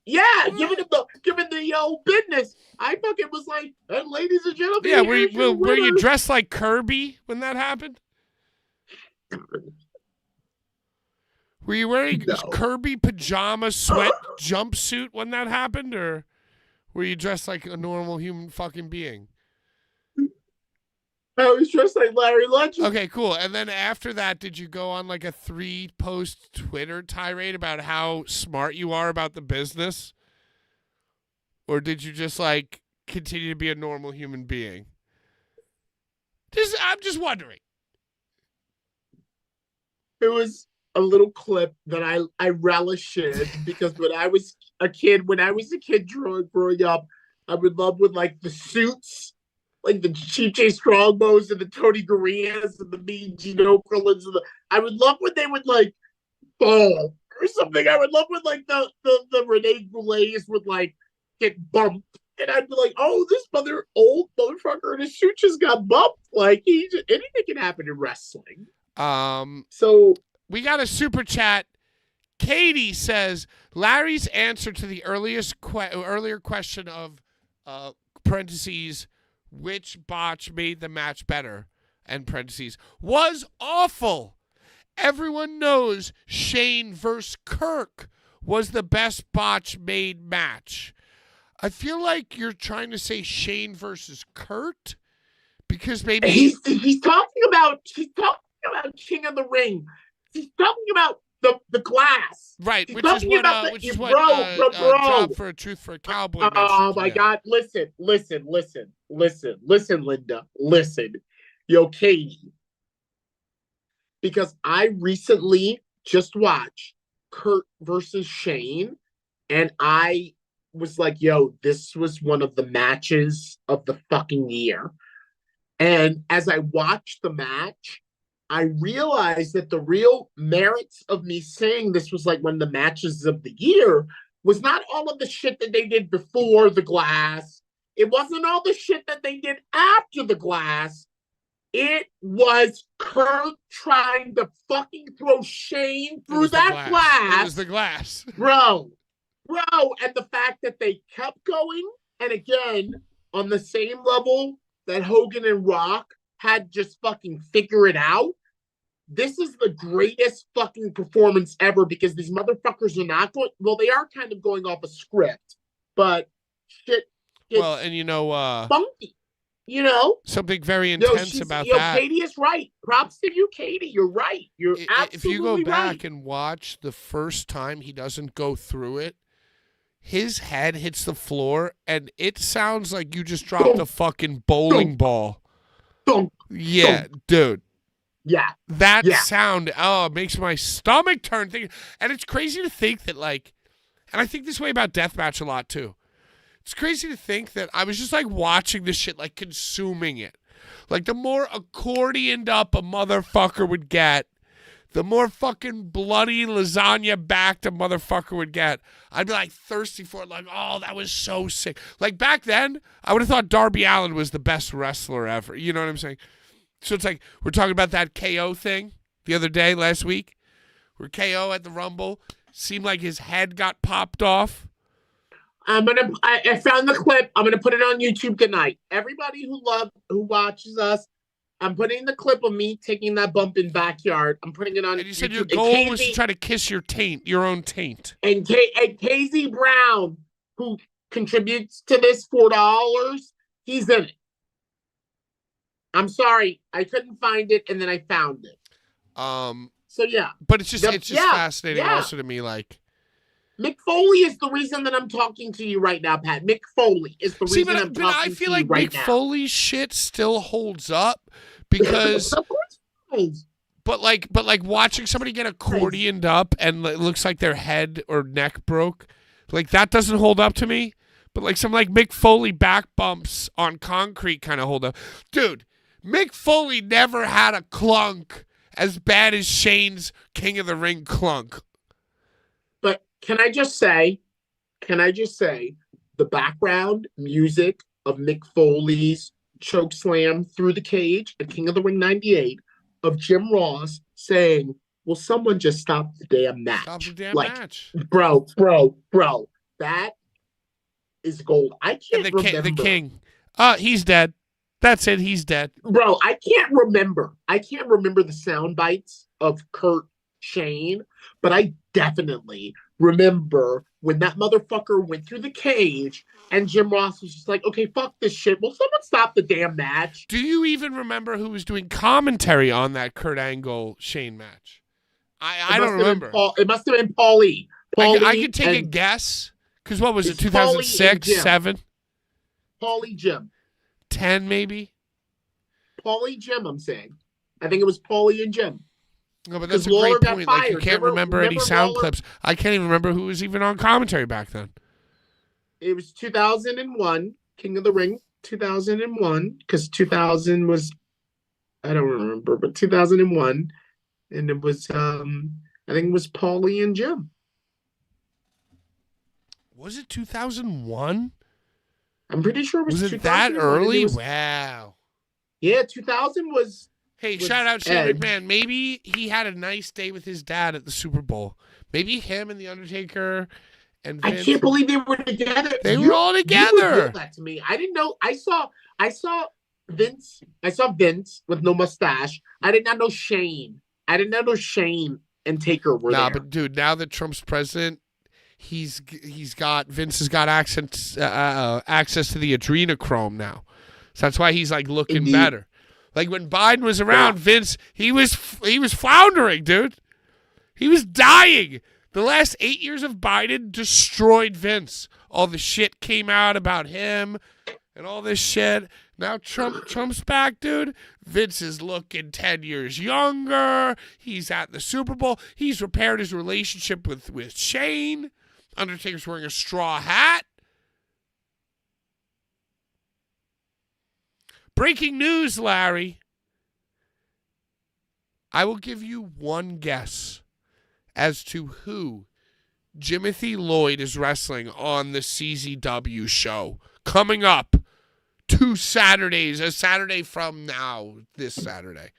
C: the old business. I fucking was like, and ladies and gentlemen,
B: yeah, were you dressed like Kirby when that happened? Were you wearing Kirby pajama sweat jumpsuit when that happened, or were you dressed like a normal human fucking being?
C: I was dressed like Larry Legend.
B: Okay, cool. And then after that, did you go on like a 3-post Twitter tirade about how smart you are about the business? Or did you just like continue to be a normal human being? I'm just wondering.
C: it was a little clip that I relish in because when I was a kid growing up, I would love when like the suits, like the Chief J Strongbows and the Tony Gurrias and the Mean Gene Okerlunds I would love when they would like fall or something. I would love when like the Rene Boulets would like get bumped. And I'd be like, oh, this old motherfucker in his suit just got bumped. Like anything can happen in wrestling. So
B: we got a super chat. Katie says Larry's answer to the earlier question of parentheses, which botch made the match better, and parentheses, was awful. Everyone knows Shane versus Kirk was the best botch made match. I feel like you're trying to say Shane versus Kurt because maybe
C: he's talking about King of the Ring. He's talking about the glass.
B: Right,
C: he's
B: which is what Job for a Truth for a Cowboy.
C: Oh my God! Listen, Linda, listen, yo, Katie, because I recently just watched Kurt versus Shane, and I was like, yo, this was one of the matches of the fucking year. And as I watched the match, I realized that the real merits of me saying this was like one of the matches of the year was not all of the shit that they did before the glass. It wasn't all the shit that they did after the glass. It was Kurt trying to fucking throw Shane through that glass.
B: It was the glass.
C: Bro, and the fact that they kept going, and again, on the same level that Hogan and Rock had just fucking figure it out, this is the greatest fucking performance ever because these motherfuckers are not going, well, they are kind of going off a script, but shit
B: well, and you know,
C: funky. You know?
B: Something very intense about that.
C: Katie is right. Props to you, Katie. You're right. You're absolutely right.
B: If you go back and watch the first time he doesn't go through it, his head hits the floor, and it sounds like you just dropped a fucking bowling ball. Yeah, dude.
C: Yeah.
B: That sound, it makes my stomach turn. And it's crazy to think that, like, and I think this way about deathmatch a lot, too. It's crazy to think that I was just, like, watching this shit, like, consuming it. Like, the more accordioned up a motherfucker would get, the more fucking bloody lasagna backed a motherfucker would get. I'd be like thirsty for it, like, oh, that was so sick. Like back then, I would have thought Darby Allin was the best wrestler ever. You know what I'm saying? So it's like we're talking about that KO thing the other day, last week, where KO at the Rumble seemed like his head got popped off.
C: I found the clip. I'm gonna put it on YouTube tonight. Everybody who watches us, I'm putting the clip of me taking that bump in backyard. I'm putting it on.
B: And you said your goal was to try to kiss your own taint.
C: And KZ Brown, who contributes to this $4, he's in it. I'm sorry, I couldn't find it, and then I found it. So yeah,
B: but it's just fascinating also to me, like.
C: Mick Foley is the reason that I'm talking to you right now, Pat. Mick Foley is the reason I'm talking to you right now.
B: I feel like Mick Foley's shit still holds up because,
C: of course it does.
B: But like watching somebody get accordioned up and it looks like their head or neck broke, like that doesn't hold up to me. But like some like Mick Foley back bumps on concrete kind of hold up, dude. Mick Foley never had a clunk as bad as Shane's King of the Ring clunk.
C: But Can I just say, the background music of Mick Foley's choke slam through the cage at King of the Ring 98 of Jim Ross saying, will someone just stop the damn match?
B: Stop the damn match.
C: Bro. That is gold. I can't remember.
B: The King. He's dead. That's it. He's dead.
C: Bro, I can't remember the sound bites of Kurt Shane, but I definitely remember when that motherfucker went through the cage and Jim Ross was just like, okay, fuck this shit. Will someone stop the damn match?
B: Do you even remember who was doing commentary on that Kurt Angle Shane match? I don't remember.
C: It must have been Paulie.
B: I could take a guess. Because what was it, 2006, 7?
C: Paulie Jim.
B: 10 maybe?
C: Paulie Jim, I'm saying. I think it was Paulie and Jim.
B: No, but that's a
C: Lawler
B: great
C: got
B: point. Like, you
C: fired.
B: can't remember any sound
C: Lawler-
B: clips. I can't even remember who was even on commentary back then.
C: It was 2001, King of the Ring, 2001, because 2000 was, I don't remember, but 2001, and it was, I think it was Paulie and Jim.
B: Was it 2001?
C: I'm pretty sure it was.
B: Was it
C: 2001,
B: that early?
C: was,
B: Wow.
C: Yeah, 2000 was.
B: Hey,
C: with
B: shout out Shane
C: Edge.
B: McMahon. Maybe he had a nice day with his dad at the Super Bowl. Maybe him and The Undertaker and Vince.
C: I can't believe they were together.
B: They were all
C: You
B: together.
C: revealed that to me. I didn't know. I saw Vince. I saw Vince with no mustache. I did not know Shane. I did not know Shane and Taker were there.
B: But dude, now that Trump's president, Vince has got access to the adrenochrome now, so that's why he's like looking
C: Indeed.
B: better. Like when Biden was around, Vince he was floundering, dude. He was dying. The last 8 years of Biden destroyed Vince. All the shit came out about him and all this shit. Now Trump's back, dude. Vince is looking 10 years younger. He's at the Super Bowl. He's repaired his relationship with Shane. Undertaker's wearing a straw hat. Breaking news, Larry. I will give you one guess as to who Jimothy Lloyd is wrestling on the CZW show coming up 2 Saturdays, a Saturday from now, this Saturday.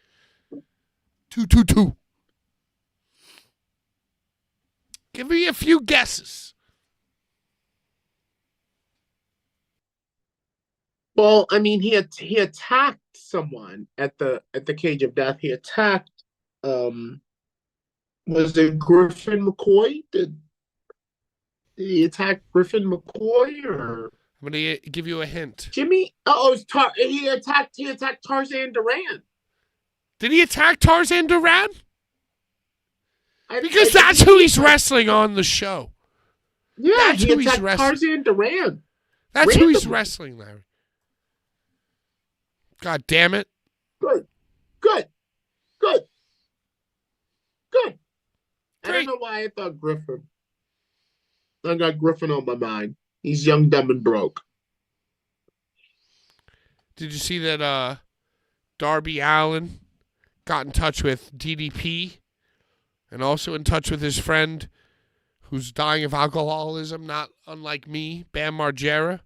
B: 222. Give me a few guesses.
C: Well, I mean, he attacked someone at the Cage of Death. He attacked. Was it Griffin McCoy? Did he attack Griffin McCoy or?
B: I'm gonna give you a hint.
C: Jimmy? He attacked Tarzan Duran.
B: Did he attack Tarzan Duran? Because
C: I
B: that's
C: think
B: who
C: he
B: he's wrestling on the show.
C: Yeah,
B: That's
C: he
B: who he's
C: attacked
B: wrestling.
C: Tarzan Duran.
B: That's who he's
C: Randomly.
B: wrestling, Larry. God damn it.
C: Good. I
B: Great.
C: don't know why I thought Griffin. I got Griffin on my mind. He's young, dumb, and broke.
B: Did you see that Darby Allin got in touch with DDP and also in touch with his friend who's dying of alcoholism, not unlike me, Bam Margera?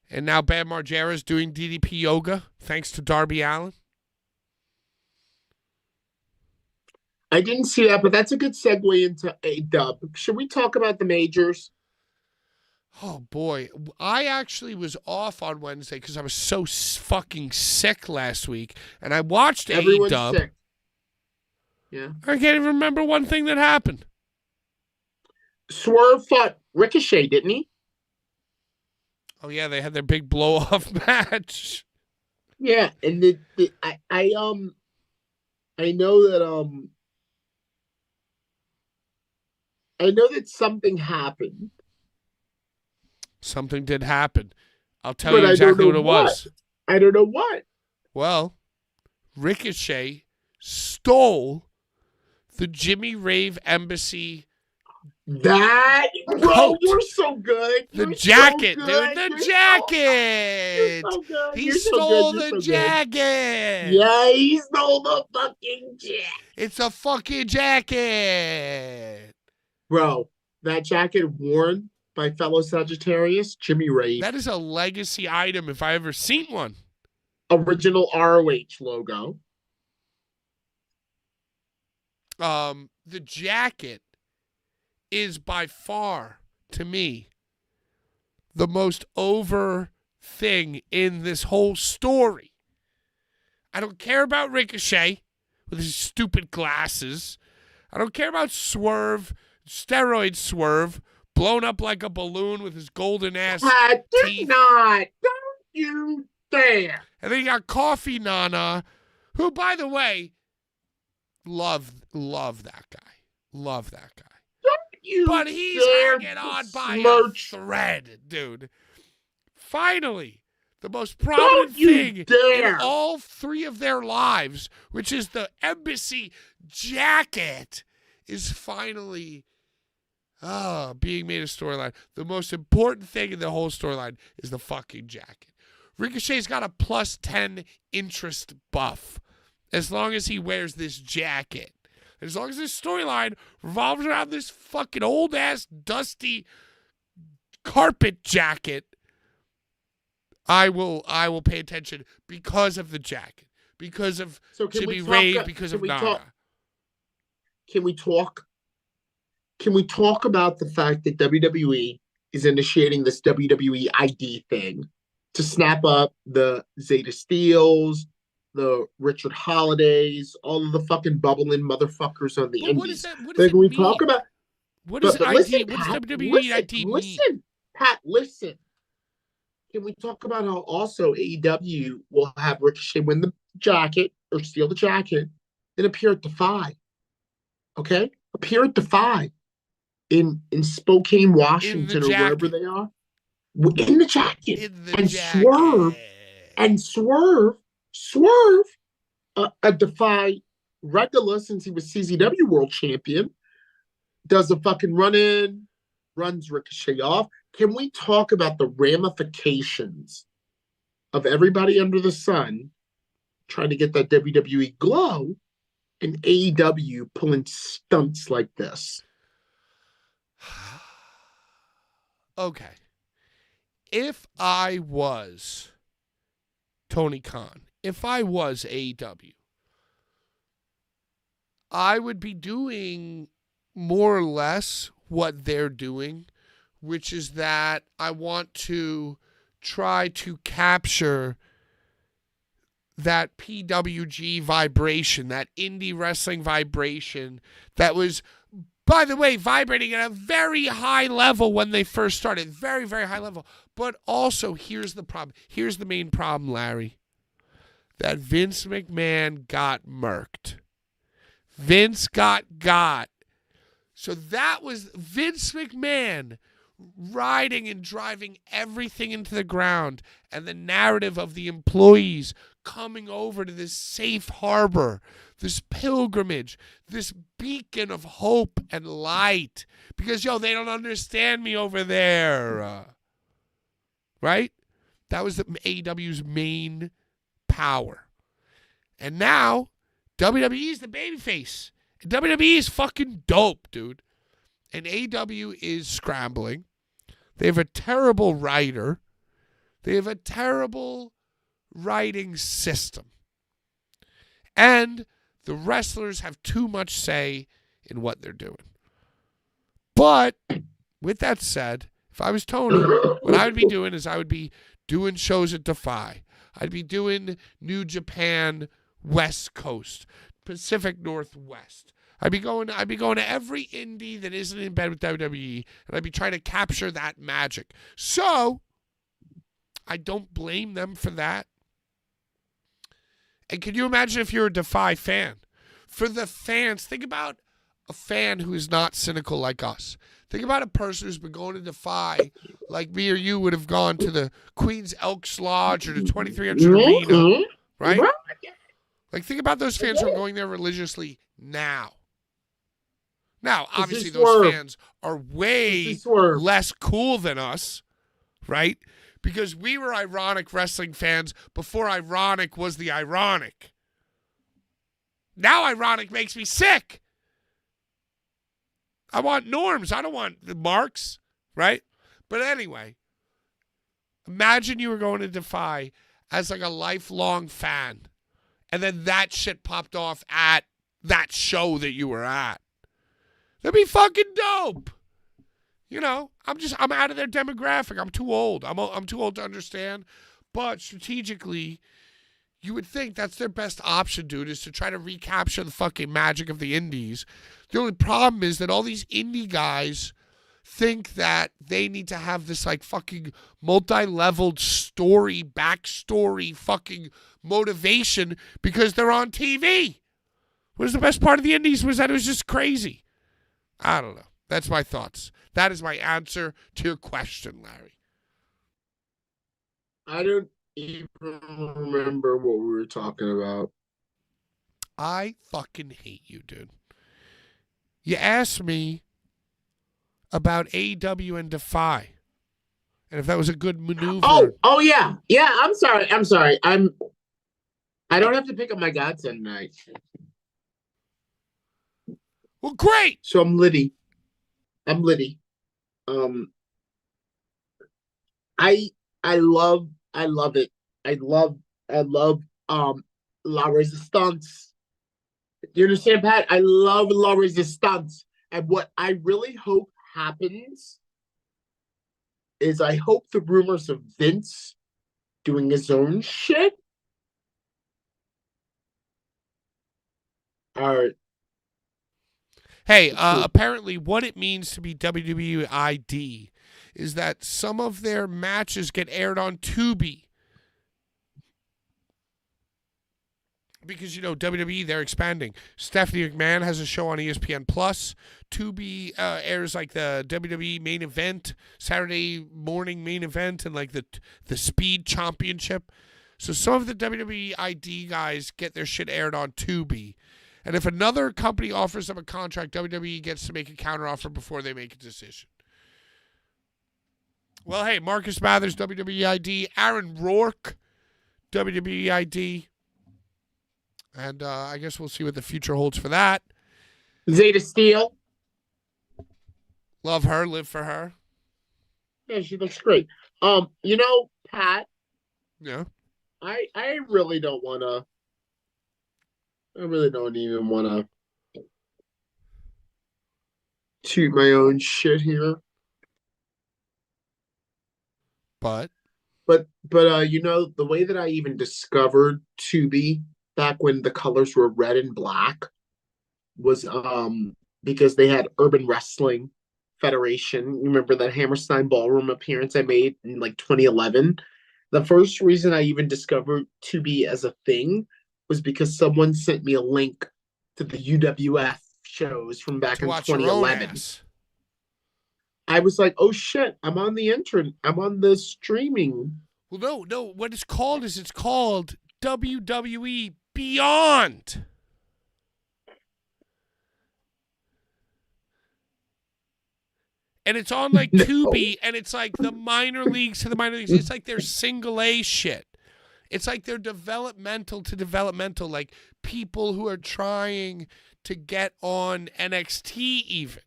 B: And now Bam Margera is doing DDP yoga thanks to Darby Allin.
C: I didn't see that, but that's a good segue into A-Dub. Should we talk about the majors?
B: Oh, boy. I actually was off on Wednesday because I was so fucking sick last week. And I watched
C: Everyone's
B: A-Dub.
C: sick. Yeah.
B: I can't even remember one thing that happened.
C: Swerve fought Ricochet, didn't he?
B: Oh, yeah, they had their big blow-off match.
C: Yeah, and I know that something happened.
B: Something did happen. I'll tell
C: But
B: you
C: I don't
B: exactly
C: know
B: what it was.
C: I don't know what.
B: Well, Ricochet stole the Jimmy Rave Embassy
C: That, bro,
B: coat.
C: you're so good.
B: The
C: You're
B: jacket,
C: so
B: dude.
C: good.
B: The
C: You're
B: jacket.
C: So good.
B: He
C: You're so
B: stole
C: good. You're
B: the
C: so good.
B: jacket.
C: Yeah, he stole the fucking jacket.
B: It's a fucking jacket.
C: Bro, that jacket worn by fellow Sagittarius, Jimmy Rave.
B: That is a legacy item if I ever seen one.
C: Original ROH logo.
B: The jacket is by far, to me, the most over thing in this whole story. I don't care about Ricochet with his stupid glasses. I don't care about Swerve, steroid Swerve, blown up like a balloon with his golden ass
C: Do
B: teeth.
C: not. Don't you dare.
B: And then you got Coffee Nana, who, by the way, love that guy. Love that guy.
C: You
B: But he's
C: dare
B: hanging on by a
C: besmirch.
B: thread, dude. Finally, the most prominent
C: Don't you
B: thing in
C: dare.
B: all three of their lives, which is the embassy jacket, is finally being made a storyline. The most important thing in the whole storyline is the fucking jacket. Ricochet's got a plus 10 interest buff as long as he wears this jacket. As long as this storyline revolves around this fucking old-ass, dusty carpet jacket, I will pay attention because of the jacket, because of Jimmy Rave, because of Nara.
C: Can we talk about the fact that WWE is initiating this WWE ID thing to snap up the Zeta Steels, the Richard Holidays, all of the fucking bubbling motherfuckers on the indies?
B: What does that mean?
C: Talk about
B: what is
C: but
B: ID?
C: listen,
B: what does
C: Pat,
B: WWE ID mean?
C: Listen, Pat, listen. Can we talk about how also AEW will have Ricochet win the jacket or steal the jacket and appear at Defy? Okay? Appear at Defy in Spokane, Washington, or wherever they are. In the jacket. Swerve a Defy regular, since he was CZW World Champion, does a fucking run-in, runs Ricochet off. Can we talk about the ramifications of everybody under the sun trying to get that WWE glow and AEW pulling stunts like this?
B: Okay. If I was Tony Khan, if I was AEW, I would be doing more or less what they're doing, which is that I want to try to capture that PWG vibration, that indie wrestling vibration that was, by the way, vibrating at a very high level when they first started. Very, very high level. But also, here's the problem. Here's the main problem, Larry. That Vince McMahon got murked. Vince got. So that was Vince McMahon riding and driving everything into the ground, and the narrative of the employees coming over to this safe harbor, this pilgrimage, this beacon of hope and light, because they don't understand me over there, right? That was the AEW's main power. And now WWE is the babyface. WWE is fucking dope, dude. And AEW is scrambling. They have a terrible writer. They have a terrible writing system. And the wrestlers have too much say in what they're doing. But with that said, if I was Tony, what I would be doing is I would be doing shows at Defy. I'd be doing New Japan West Coast, Pacific Northwest. I'd be going to every indie that isn't in bed with WWE, and I'd be trying to capture that magic. So I don't blame them for that. And can you imagine if you're a Defy fan? For the fans, think about a fan who is not cynical like us. Think about a person who's been going to Defy like me or you would have gone to the Queen's Elks Lodge or the 2300 Arena, right? Like, think about those fans who are going there religiously now. Now, obviously, those fans are way less cool than us, right? Because we were ironic wrestling fans before ironic was the ironic. Now ironic makes me sick. I want norms. I don't want the marks, right? But anyway, imagine you were going to Defy as like a lifelong fan, and then that shit popped off at that show that you were at. That'd be fucking dope. I'm out of their demographic. I'm too old. I'm too old to understand. But strategically, you would think that's their best option, dude, is to try to recapture the fucking magic of the indies. The only problem is that all these indie guys think that they need to have this like fucking multi-leveled story, backstory, fucking motivation because they're on TV. What was the best part of the indies was that it was just crazy. I don't know. That's my thoughts. That is my answer to your question, Larry.
C: even remember what we were talking about.
B: I fucking hate you, dude. You asked me about AEW and Defy, and if that was a good maneuver.
C: Oh yeah, yeah. I'm sorry. I don't have to pick up my godson tonight.
B: Well, great.
C: So I'm Liddy. Um, I love it. I love La Resistance. Do you understand, Pat? I love La Resistance. And what I really hope happens is I hope the rumors of Vince doing his own shit are
B: Hey, apparently what it means to be WWE ID is that some of their matches get aired on Tubi. Because, WWE, they're expanding. Stephanie McMahon has a show on ESPN+. Tubi airs like the WWE main event, Saturday morning main event, and like the Speed Championship. So some of the WWE ID guys get their shit aired on Tubi. And if another company offers them a contract, WWE gets to make a counteroffer before they make a decision. Well, hey, Marcus Mathers, WWE ID. Aaron Rourke, WWE ID. And I guess we'll see what the future holds for that.
C: Zeta Steel.
B: Love her, live for her.
C: Yeah, she looks great. Pat.
B: Yeah.
C: I really don't wanna. I really don't even wanna toot my own shit here.
B: But
C: the way that I even discovered Tubi back when the colors were red and black was because they had Urban Wrestling Federation. You remember that Hammerstein Ballroom appearance I made in like 2011? The first reason I even discovered Tubi as a thing was because someone sent me a link to the UWF shows from back in 2011. I was like, oh shit, I'm on the internet. I'm on the streaming.
B: Well, no. What it's called is WWE Beyond. And it's on like Tubi, and it's like the minor leagues to the minor leagues. It's like their single A shit. It's like they're developmental to developmental, like people who are trying to get on NXT even.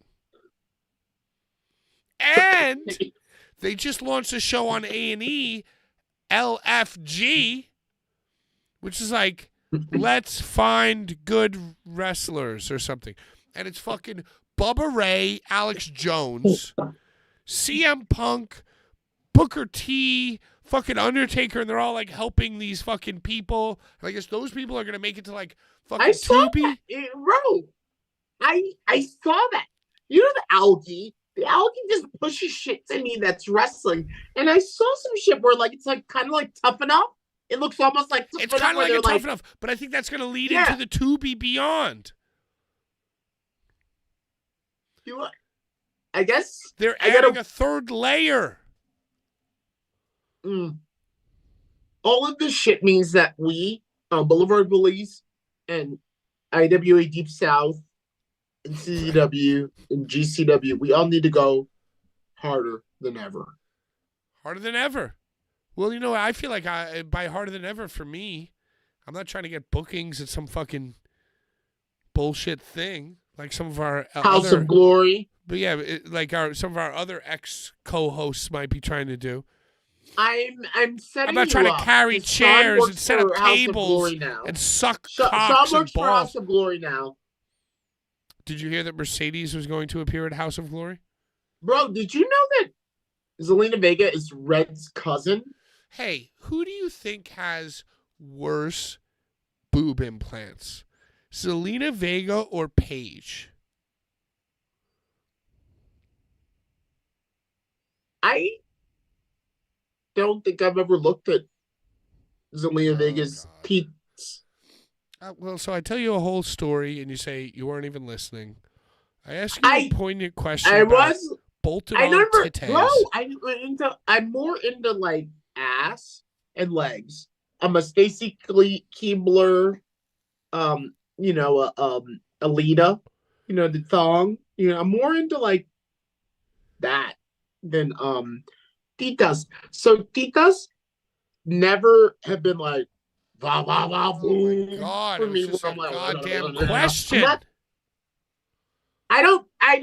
B: And they just launched a show on A&E, LFG, which is like, let's find good wrestlers or something. And it's fucking Bubba Ray, Alex Jones, CM Punk, Booker T, fucking Undertaker, and they're all like helping these fucking people. And I guess those people are gonna make it to like fucking Tubi.
C: Bro, I saw that. You know the algae? The algae just pushes shit to me that's wrestling. And I saw some shit where like it's like kind of like Tough Enough. It looks almost like
B: It's kind of like a Tough Enough, but I think that's gonna lead into the Tubi Beyond.
C: I guess
B: they're adding a third layer.
C: All of this shit means that we, Blvd Bullies and IWA Deep South and CZW and GCW, we all need to go harder than ever.
B: Harder than ever. Well, I feel like by harder than ever for me, I'm not trying to get bookings at some fucking bullshit thing like some of our
C: House of Glory.
B: But yeah, some of our other ex-co-hosts might be trying to do.
C: I'm
B: not trying to carry chairs and set up tables and suck cocks and balls.
C: For House of Glory now.
B: Did you hear that Mercedes was going to appear at House of Glory?
C: Bro, did you know that Zelina Vega is Red's cousin?
B: Hey, who do you think has worse boob implants? Zelina Vega or Paige?
C: I don't think I've ever looked at Zelina Vega's peats.
B: Well, so I tell you a whole story, and you say you weren't even listening. I asked you a poignant question. Bolted on titties.
C: Bro, I'm more into like ass and legs. I'm a Stacy Keebler, Alita, the thong. I'm more into like that than titas. So titas never have been like va va va
B: Oh my God,
C: for
B: it was
C: me.
B: just
C: Where
B: a
C: I'm like,
B: goddamn
C: I'm
B: question.
C: not. I
B: Well,
C: can't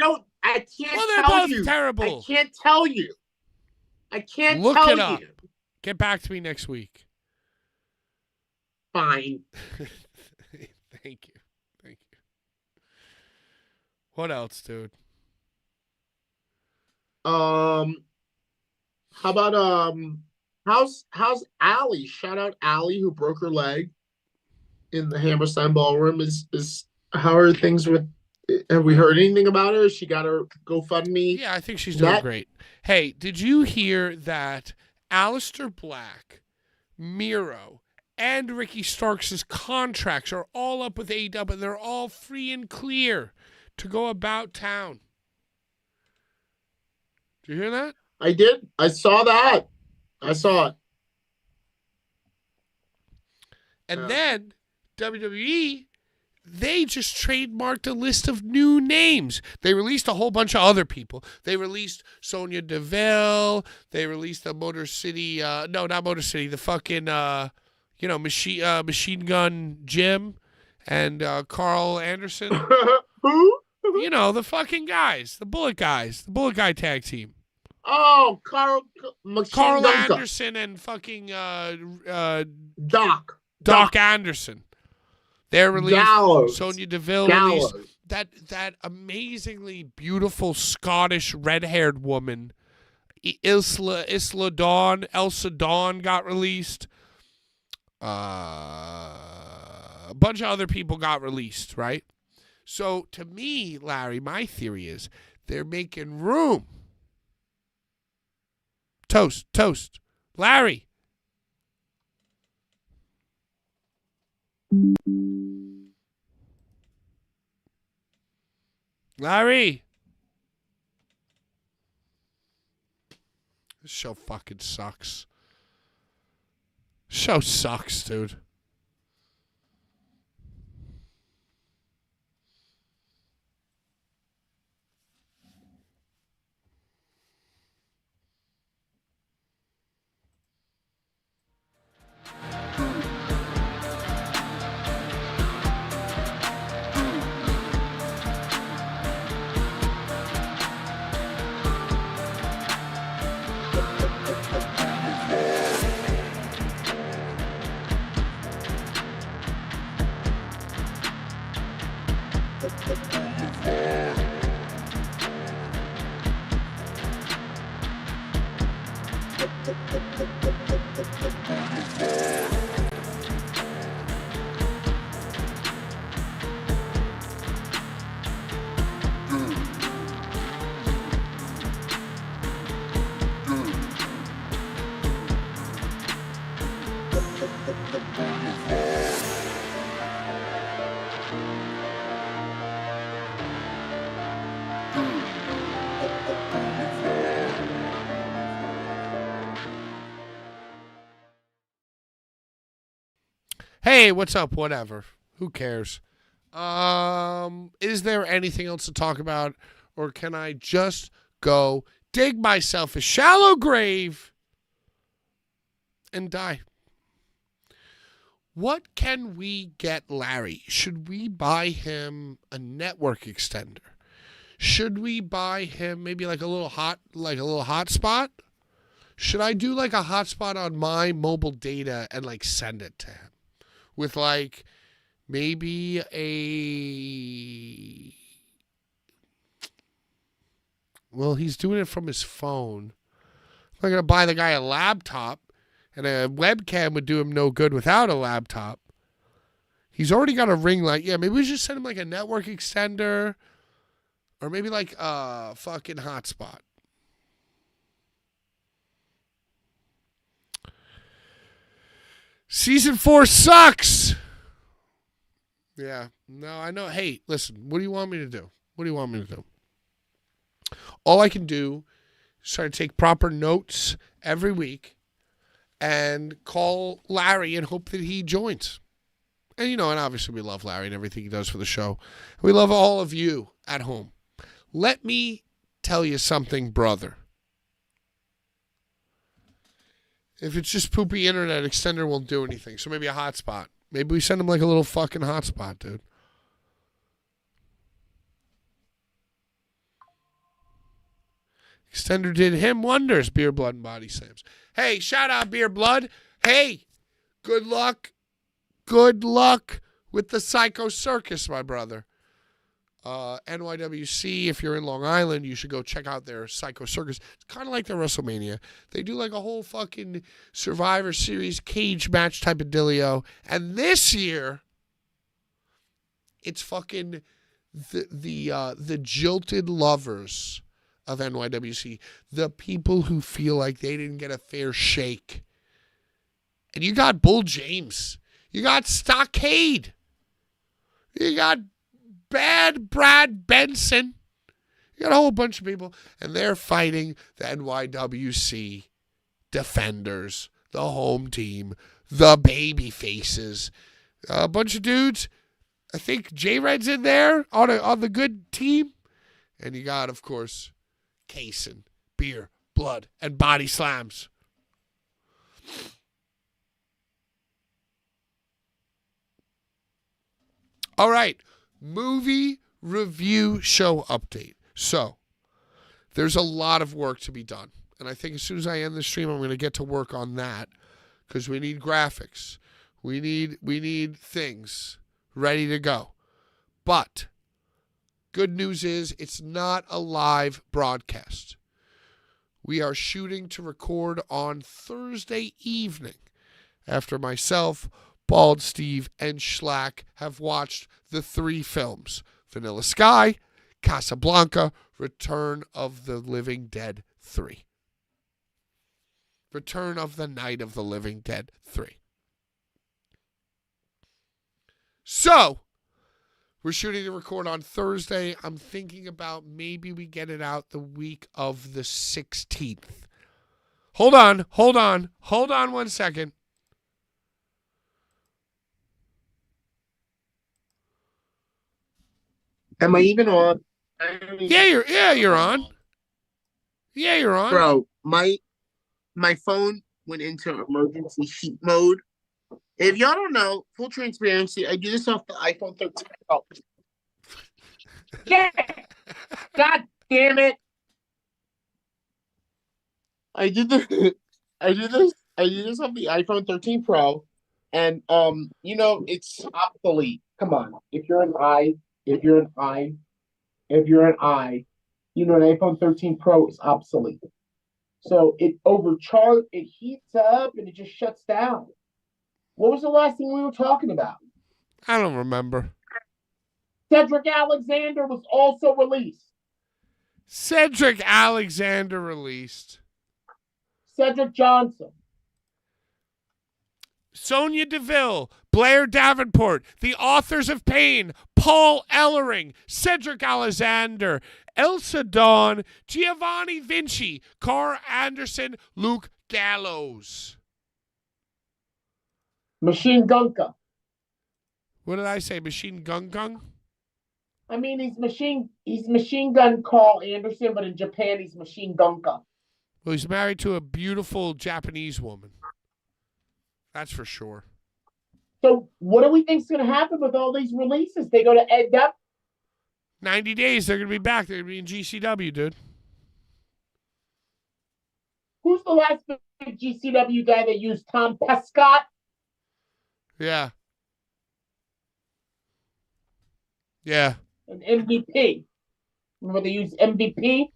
B: they're
C: tell
B: both
C: you.
B: terrible.
C: I can't tell you. I can't
B: Look
C: tell
B: it up.
C: you.
B: Get back to me next week.
C: Fine.
B: Thank you. Thank you. What else, dude?
C: How about how's Allie? Shout out Allie who broke her leg in the Hammerstein Ballroom. Is how are things with? Have we heard anything about her? She got her GoFundMe.
B: Yeah, I think she's doing great. Hey, did you hear that Aleister Black, Miro, and Ricky Starks' contracts are all up with AEW and they're all free and clear to go about town? Did you hear that?
C: I did. I saw that. I saw it.
B: And then WWE, they just trademarked a list of new names. They released a whole bunch of other people. They released Sonya Deville. They released the Motor City. No, not Motor City. The fucking, Machine Gun Jim and Carl Anderson.
C: Who?
B: The fucking guys. The Bullet guys. The Bullet Guy tag team.
C: Oh, Carl
B: Anderson and fucking
C: Doc
B: Anderson. They're released.
C: Gallows.
B: Sonya Deville
C: Gallows.
B: released. That amazingly beautiful Scottish red-haired woman, Elsa Dawn got released. A bunch of other people got released, right? So to me, Larry, my theory is they're making room. Toast. Larry. This show fucking sucks. Show sucks, dude. Hey, what's up? Whatever. Who cares? Is there anything else to talk about? Or can I just go dig myself a shallow grave and die? What can we get Larry? Should we buy him a network extender? Should we buy him maybe like a little hotspot? Should I do like a hotspot on my mobile data and like send it to him? With like maybe he's doing it from his phone. I'm not going to buy the guy a laptop, and a webcam would do him no good without a laptop. He's already got a ring light. Yeah, maybe we just send him like a network extender or maybe like a fucking hotspot. Season 4 sucks. Yeah. No, I know. Hey, listen, what do you want me to do? All I can do is try to take proper notes every week and call Larry and hope that he joins. And, and obviously we love Larry and everything he does for the show. We love all of you at home. Let me tell you something, brother. If it's just poopy internet, extender won't do anything. So maybe a hotspot. Maybe we send him like a little fucking hotspot, dude. Extender did him wonders, Beer, Blood, and Body Slams. Hey, shout out Beer Blood. Hey, good luck. Good luck with the Psycho Circus, my brother. NYWC, if you're in Long Island, you should go check out their Psycho Circus. It's kind of like their WrestleMania. They do like a whole fucking Survivor Series cage match type of dealio. And this year, it's fucking the jilted lovers of NYWC, the people who feel like they didn't get a fair shake. And you got Bull James. You got Stockade. You got Bad Brad Benson. You got a whole bunch of people. And they're fighting the NYWC defenders, the home team, the baby faces. A bunch of dudes. I think J-Red's in there on the good team. And you got, of course, Kaysen, Beer, Blood, and Body Slams. All right, movie review show update. So, there's a lot of work to be done. And I think as soon as I end the stream, I'm going to get to work on that because we need graphics. We need things ready to go. But good news is it's not a live broadcast. We are shooting to record on Thursday evening after myself, Bald Steve, and Schlack have watched the 3 films: Vanilla Sky, Casablanca, Return of the Living Dead 3. Return of the Night of the Living Dead 3. So, we're shooting to record on Thursday. I'm thinking about maybe we get it out the week of the 16th. Hold on 1 second.
C: Am I even on?
B: Yeah, you're on. Yeah, you're on.
C: Bro, my phone went into emergency sheet mode. If y'all don't know, full transparency, I do this off the iPhone 13. Oh. Yeah. God damn it. I did this off the iPhone 13 Pro, and it's obsolete. Come on. If you're an I, an iPhone 13 Pro is obsolete. So it overcharged, it heats up, and it just shuts down. What was the last thing we were talking about?
B: I don't remember.
C: Cedric Alexander was also released.
B: Cedric Alexander released.
C: Cedric Johnson.
B: Sonia Deville, Blair Davenport, the authors of Pain, Paul Ellering, Cedric Alexander, Elsa Dawn, Giovanni Vinci, Carl Anderson, Luke Gallows.
C: Machine Gunka.
B: What did I say? Machine Gun Gun?
C: I mean, he's Machine Gun Carl Anderson, but in Japan he's Machine Gunka.
B: Well, he's married to a beautiful Japanese woman. That's for sure.
C: So what do we think's going to happen with all these releases? They go to Ed Up.
B: 90 days, they're going to be back. They're going to be in GCW, dude.
C: Who's the last big GCW guy that used Tom Pescott?
B: Yeah. Yeah.
C: And MVP. Remember they used MVP?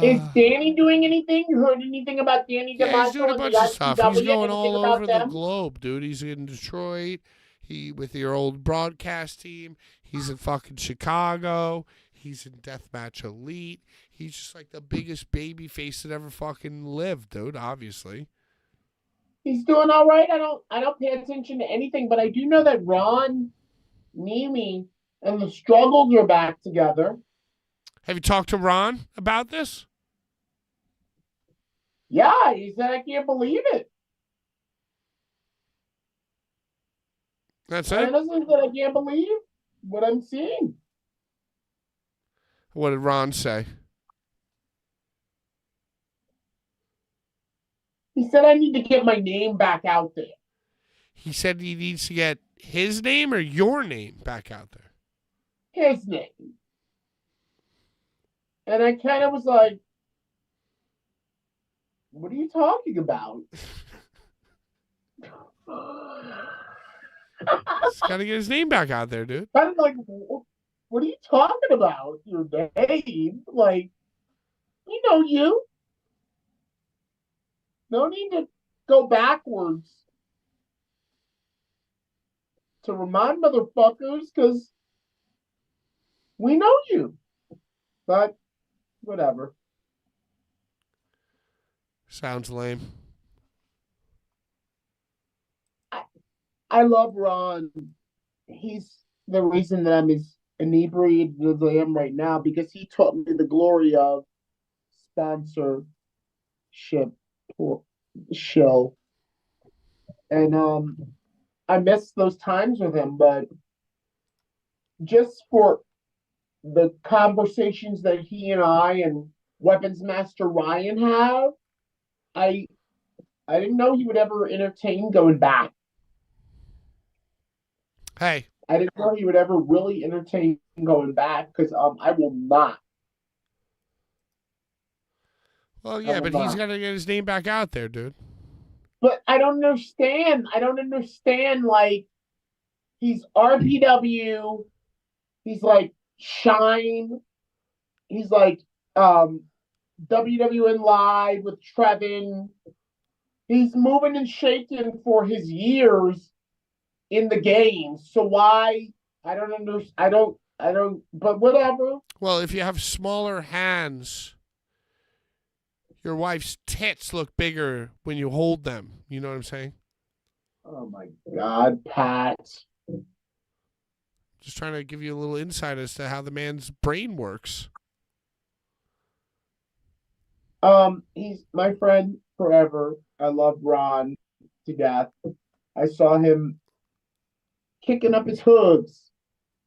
C: Is Danny doing anything? You heard anything about Danny DeMarco?
B: Yeah, he's doing a bunch of stuff. He's going all over the
C: them?
B: globe, dude. He's in Detroit. With your old broadcast team. He's in fucking Chicago. He's in Deathmatch Elite. He's just like the biggest baby face that ever fucking lived, dude, obviously.
C: He's doing all right. I don't pay attention to anything, but I do know that Ron, Mimi, and the Struggles are back together.
B: Have you talked to Ron about this?
C: Yeah, he said, I can't believe it.
B: That's
C: I
B: it?
C: honestly said, I can't believe what I'm seeing.
B: What did Ron say?
C: He said, I need to get my name back out there.
B: He said he needs to get his name or your name back out there.
C: His name. And I kind of was like, what are you talking about?
B: He's got to get his name back out there, dude.
C: I'm like, what are you talking about? Your name? Like, we know you. No need to go backwards to remind motherfuckers because we know you. But whatever.
B: Sounds lame.
C: I love Ron. He's the reason that I'm as inebriated as I am right now because he taught me the glory of sponsorship show. And I miss those times with him, but just for the conversations that he and I and Weapons Master Ryan have, I didn't know he would ever entertain going back.
B: Hey.
C: I didn't know he would ever really entertain going back because I will not.
B: Well, yeah, but he's got to get his name back out there, dude.
C: But I don't understand. I don't understand. Like, he's RPW. He's like Shine. He's like WWN Live with Trevin. He's moving and shaking for his years in the game. So why? I don't understand. I don't. But whatever.
B: Well, if you have smaller hands, your wife's tits look bigger when you hold them. You know what I'm saying?
C: Oh my God, Pat.
B: Just trying to give you a little insight as to how the man's brain works.
C: He's my friend forever. I love Ron to death. I saw him kicking up his hooves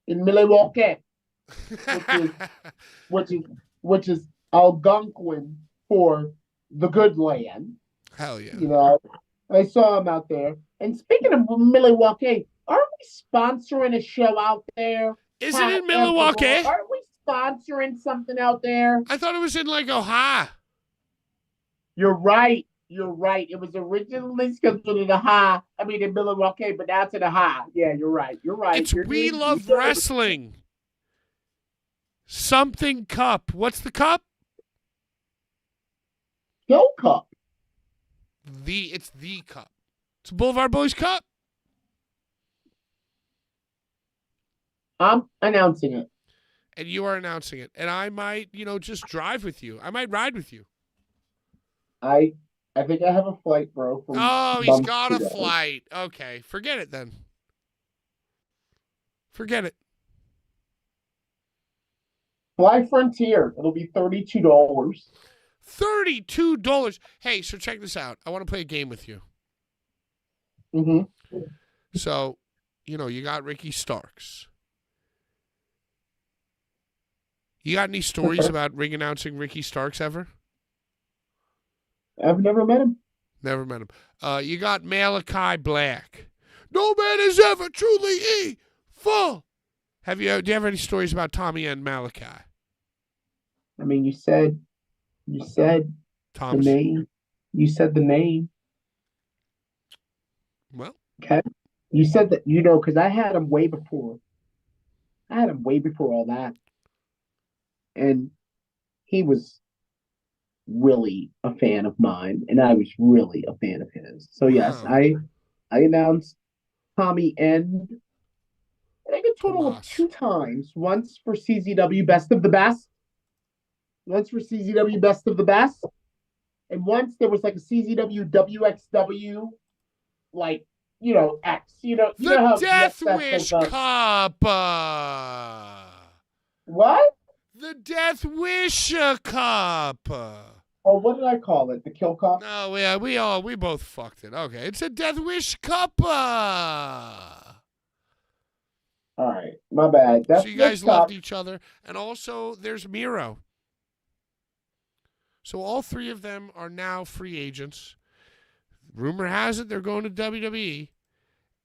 C: in Milwaukee, which is Algonquin for the good land.
B: Hell yeah.
C: You know, I saw him out there. And speaking of Milwaukee, aren't we sponsoring a show out there?
B: Is it in Milwaukee?
C: Aren't we sponsoring something out there?
B: I thought it was in like Ohio.
C: You're right. You're right. It was originally scheduled in in Milwaukee, but now it's in Ohio. Yeah, you're right. You're right.
B: It's We Love Wrestling. Something Cup. What's the cup?
C: Go Cup.
B: It's the cup. It's a Blvd Bullies Cup.
C: I'm announcing it.
B: And you are announcing it. And I might, just drive with you. I might ride with you.
C: I think I have a flight, bro.
B: Oh, he's got a flight. Okay, forget it then. Forget it.
C: Fly Frontier. It'll be $32.
B: $32. Hey, so check this out. I want to play a game with you.
C: Mm-hmm.
B: So, you got Ricky Starks. You got any stories about ring announcing Ricky Starks ever?
C: I've never met him.
B: Never met him. You got Malachi Black. No man is ever truly evil. Do you have any stories about Tommy and Malachi?
C: I mean, you said
B: Thomas.
C: the name. You said the name.
B: Well.
C: Okay. You said that, because I had him way before. I had him way before all that. And he was really a fan of mine, and I was really a fan of his. So yes, I announced Tommy and I think a total of 2 times. Once for CZW Best of the Best. Once for CZW Best of the Best. And once there was like a CZW WXW, like, X.
B: The Death Wish Cup.
C: What?
B: The Death Wish Cup.
C: Oh, what did I call it? The Kill Cup?
B: No, yeah, we both fucked it. Okay, it's a Death Wish Cup.
C: All right, my bad.
B: So
C: That's
B: you
C: Wish
B: guys loved
C: Cup.
B: each other, and also there's Miro. So all three of them are now free agents. Rumor has it they're going to WWE,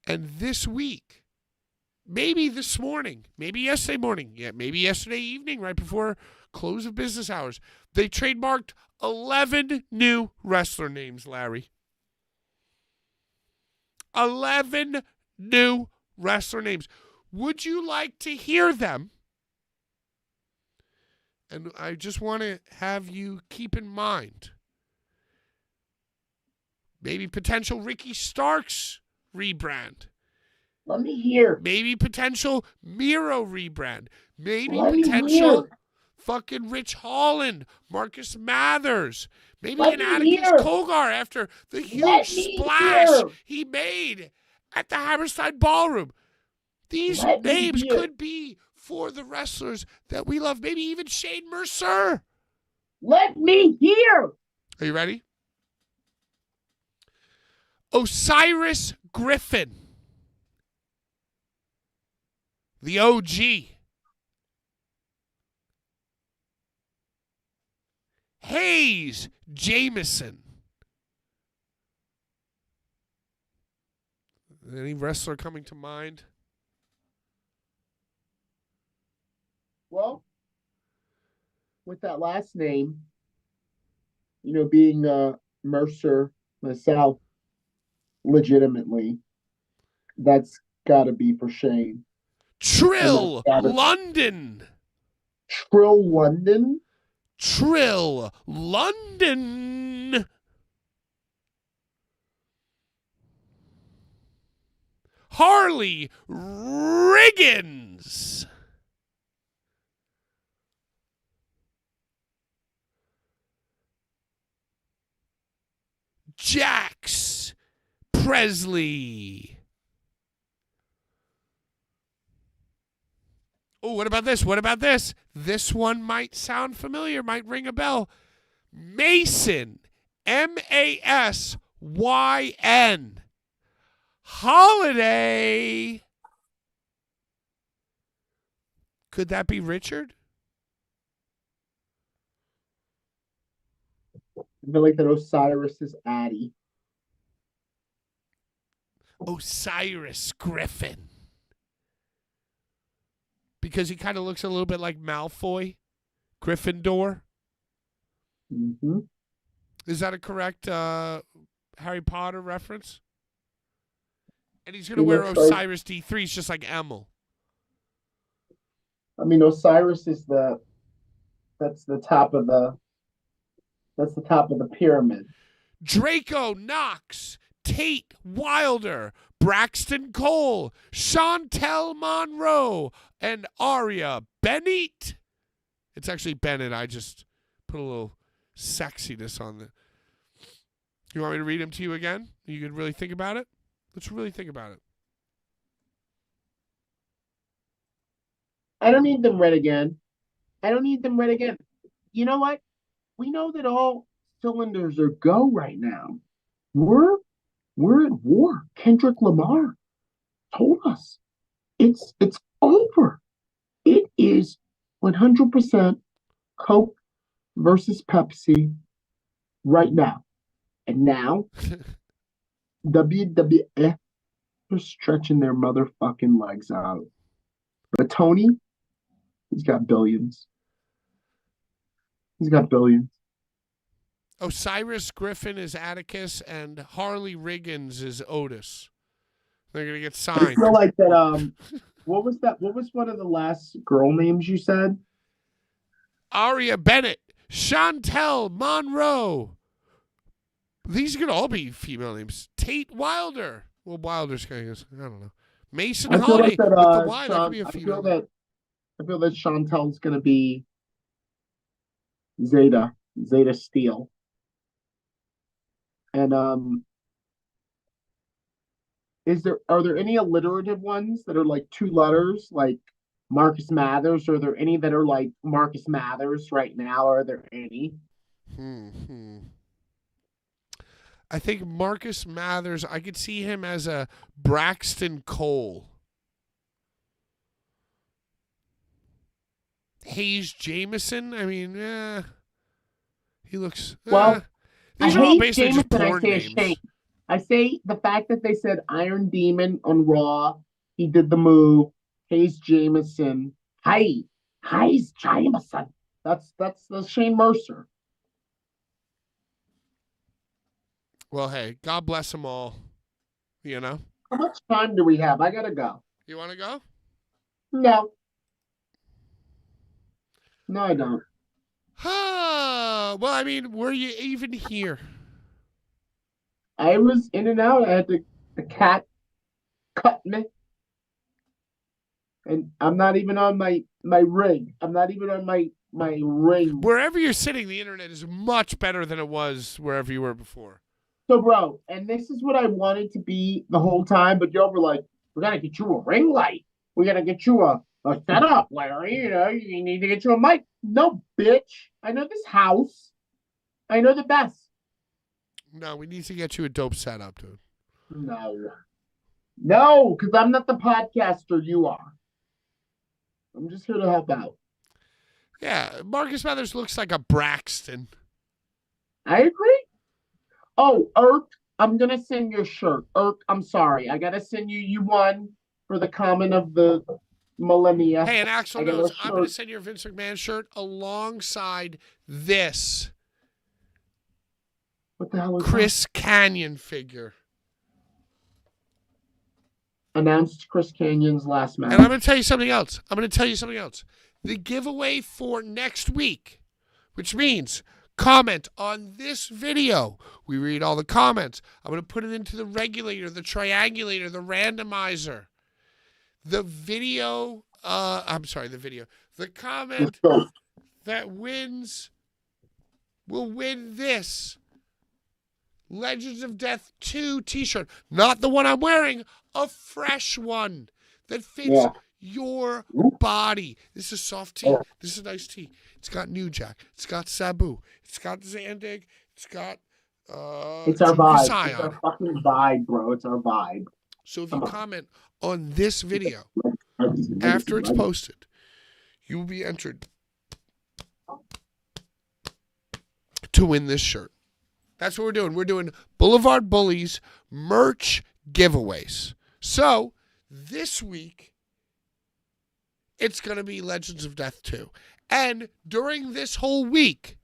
B: and this week, maybe this morning, maybe yesterday morning, yeah, maybe yesterday evening, right before close of business hours, they trademarked 11 new wrestler names, Larry. 11 new wrestler names. Would you like to hear them? And I just want to have you keep in mind maybe potential Ricky Starks rebrand.
C: Let me hear.
B: Maybe potential Miro rebrand. Maybe
C: Let me
B: potential
C: hear.
B: fucking Rich Holland, Marcus Mathers. Maybe
C: Let
B: an
C: me
B: Atticus
C: hear.
B: Kogar after the huge
C: Let me
B: splash
C: hear.
B: he made at the Hammerstein Ballroom. These
C: Let me
B: names
C: hear.
B: could be for the wrestlers that we love. Maybe even Shane Mercer.
C: Let me hear.
B: Are you ready? Osiris Griffin. The OG. Hayes Jameson. Any wrestler coming to mind?
C: Well, with that last name, being Mercer myself, legitimately, that's got to be for Shane.
B: Trill London.
C: Trill London?
B: Trill London. Harley Riggins. Jax Presley. Oh, what about this? What about this? This one might sound familiar, might ring a bell. Mason, Masyn. Holiday. Could that be Richard?
C: I feel like that Osiris is Addy.
B: Osiris Griffin. Because he kind of looks a little bit like Malfoy. Gryffindor.
C: Mm-hmm.
B: Is that a correct Harry Potter reference? And he's going to wear Osiris D3s just like Emil.
C: I mean, Osiris is that's the top of the pyramid.
B: Draco Knox, Tate Wilder, Braxton Cole, Chantel Monroe, and Aria Bennett. It's actually Bennett. I just put a little sexiness on the. You want me to read them to you again? You can really think about it? Let's really think about it.
C: I don't need them read again. You know what? We know that all cylinders are go right now. We're at war. Kendrick Lamar told us it's over. It is 100% Coke versus Pepsi right now. And now WWF are stretching their motherfucking legs out. But Tony, he's got billions.
B: Osiris Griffin is Atticus, and Harley Riggins is Otis. They're gonna get signed.
C: I feel like that. What was that? What was one of the last girl names you said?
B: Aria Bennett, Chantel Monroe. These are gonna all be female names. Tate Wilder. Well, Wilder's kind of, I don't know. Mason Holiday.
C: Like that,
B: with the Y, that could be a female.
C: I feel that Chantel's gonna be Zeta Steel. And are there any alliterative ones that are like two letters, like Marcus Mathers? Are there any that are like Marcus Mathers right now? Are there any?
B: I think Marcus Mathers, I could see him as a Braxton Cole. Hayes Jameson, I mean, he looks...
C: Well,
B: these
C: I
B: are all
C: hate
B: basically just
C: Jameson. I
B: porn
C: say a
B: names.
C: shame. I say the fact that they said Iron Demon on Raw, he did the move. Hayes Jameson. Hayes Jameson. That's the Shane Mercer.
B: Well, hey, God bless them all. You know?
C: How much time do we have? I gotta go.
B: You want to go?
C: No. No, I don't.
B: Well, I mean, were you even here?
C: I was in and out. I had the cat cut me. And I'm not even on my rig. I'm not even on my ring.
B: Wherever you're sitting, the internet is much better than it was wherever you were before.
C: So, bro, and this is what I wanted to be the whole time, but y'all were like, we got to get you a ring light. We got to get you a setup, Larry. You know, you need to get you a mic. No, bitch. I know this house. I know the best.
B: No, we need to get you a dope setup, dude.
C: No, because I'm not the podcaster you are. I'm just here to help out.
B: Yeah, Marcus Mathers looks like a Braxton.
C: I agree. Oh, Irk, I'm going to send you a shirt. Irk, I'm sorry. I got to send you. You won for the comment of the millennia.
B: Hey, and Axel knows I'm going to send you a Vince McMahon shirt alongside this.
C: What the hell is
B: Chris Canyon figure.
C: Announced Chris Canyon's last match.
B: And I'm going to tell you something else. The giveaway for next week, which means comment on this video. We read all the comments. I'm going to put it into the regulator, the triangulator, the randomizer. The comment that wins will win this Legends of Death 2 t-shirt. Not the one I'm wearing, a fresh one that fits your body. This is soft tea. This is a nice tea. It's got New Jack. It's got Sabu. It's got Zandig. It's got
C: it's our vibe.
B: Zion.
C: It's our fucking vibe, bro. It's our vibe.
B: So if you comment on this video after it's posted, you will be entered to win this shirt. That's what we're doing. We're doing Blvd Bullies merch giveaways. So this week, it's going to be Legends of Death 2. And during this whole week,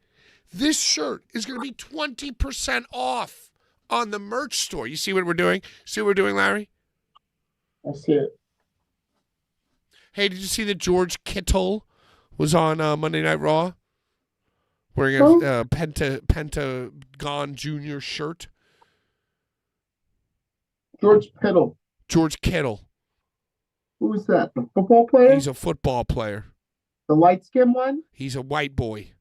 B: this shirt is going to be 20% off on the merch store. You see what we're doing? See what we're doing, Larry?
C: I see it.
B: Hey, did you see that George Kittle was on Monday Night Raw? Wearing a Pentagon Jr. shirt.
C: George Kittle.
B: George Kittle.
C: Who is that? The football player?
B: He's a football player.
C: The light-skinned one?
B: He's a white boy.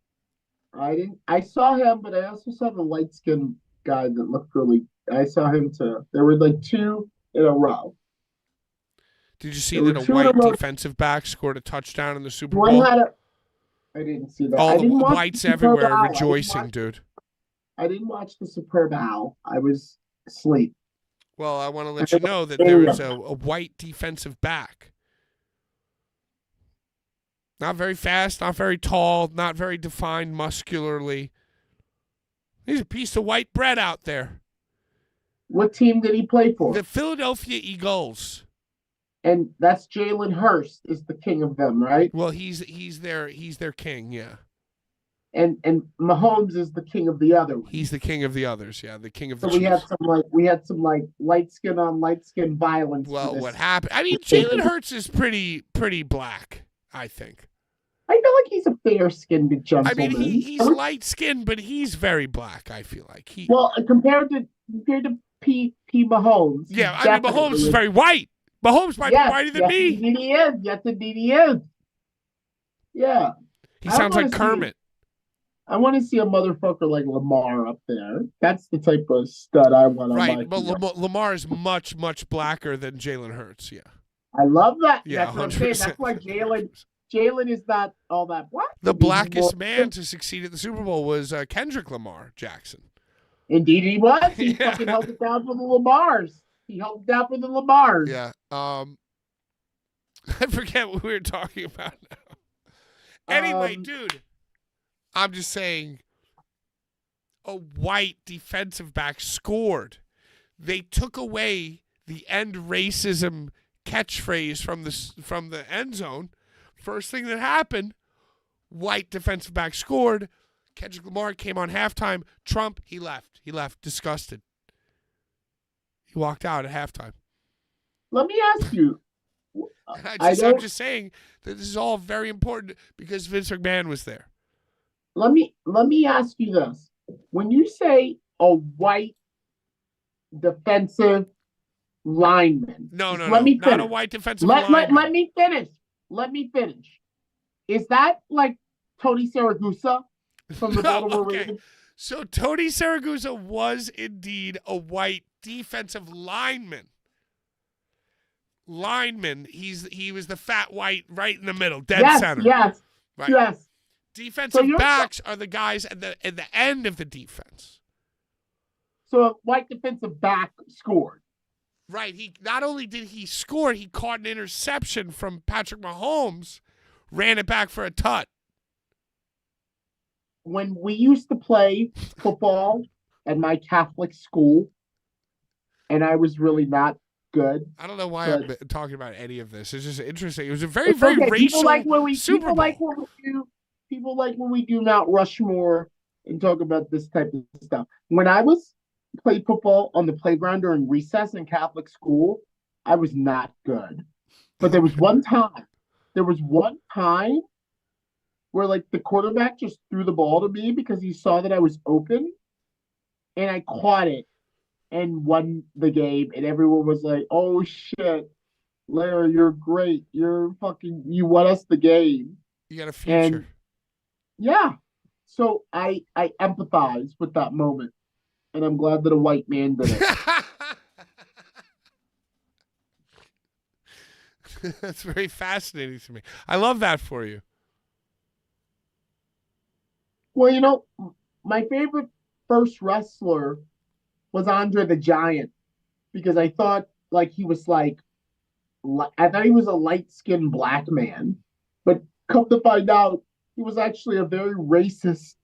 C: I saw him, but I also saw the light-skinned guy that looked really... I saw him too. There were like two in a row.
B: Did you see that a white defensive back scored a touchdown in the Super Bowl?
C: I didn't see that.
B: All the whites everywhere rejoicing, dude.
C: I didn't watch the Superb Owl. I was asleep.
B: Well, I want to let you know that there is a white defensive back. Not very fast, not very tall, not very defined muscularly. He's a piece of white bread out there.
C: What team did he play for?
B: The Philadelphia Eagles.
C: And that's Jalen Hurst is the king of them, right?
B: Well, he's their king, yeah.
C: And Mahomes is the king of the other ones.
B: He's the king of the others, yeah, the king of the
C: So
B: Chiefs.
C: we had some light skin on light skin violence.
B: Well, what happened? I mean, Jalen Hurts is pretty black, I think.
C: I feel like he's a fair-skinned gentleman.
B: I mean, he's light-skinned, but he's very black, I feel like.
C: Well, compared to P. Mahomes.
B: Yeah, I mean, Mahomes is very white. Mahomes might be whiter than me.
C: Indeed he is. Yes, indeed he is. Yeah.
B: He sounds like Kermit.
C: I want to see a motherfucker like Lamar up there. That's the type of stud I want on
B: right, but Lamar is much blacker than Jalen Hurts, yeah.
C: I love that.
B: Yeah,
C: that's what I'm saying. That's why Jalen is not all that black.
B: The
C: He's
B: blackest
C: more-
B: man to succeed at the Super Bowl was Kendrick Lamar Jackson.
C: Indeed, he was. He
B: Yeah.
C: fucking held it down for the Lamars. He held it down for the Lamars.
B: Yeah. I forget what we were talking about now. Anyway, dude, I'm just saying a white defensive back scored. They took away the end racism catchphrase from the end zone. First thing that happened, white defensive back scored. Kendrick Lamar came on halftime. Trump, he left. He left disgusted. He walked out at halftime.
C: Let me ask you.
B: I'm just saying that this is all very important because Vince McMahon was there.
C: Let me ask you this: when you say a white defensive lineman,
B: No,
C: let me
B: not a
C: finish.
B: white defensive lineman.
C: Let me finish. Let me finish. Is that like Tony Saragusa from the Baltimore
B: Okay.
C: Ravens?
B: So Tony Saragusa was indeed a white defensive lineman. He was the fat white right in the middle, dead center.
C: Yes,
B: Right.
C: yes.
B: Defensive
C: you're-
B: backs are the guys at the end of the defense.
C: So a white defensive back scored.
B: Right. He not only did he score, he caught an interception from Patrick Mahomes, ran it back for a tut.
C: When we used to play football at my Catholic school, and I was really not good.
B: I don't know why
C: But-
B: I'm talking about any of this. It's just interesting. It was a very,
C: It's
B: very
C: okay.
B: racial Super Bowl.
C: People like when we do Mount Rushmore and talk about this type of stuff. When I played football on the playground during recess in Catholic school, I was not good. But there was one time where like the quarterback just threw the ball to me because he saw that I was open, and I caught it and won the game, and everyone was like, "Oh shit, Larry, you're great. You won us the game."
B: You got a future.
C: And yeah, so I empathize with that moment, and I'm glad that a white man did it.
B: That's very fascinating to me. I love that for you.
C: Well, my favorite first wrestler was Andre the Giant because I thought like he was I thought he was a light-skinned black man, but come to find out he was actually a very racist,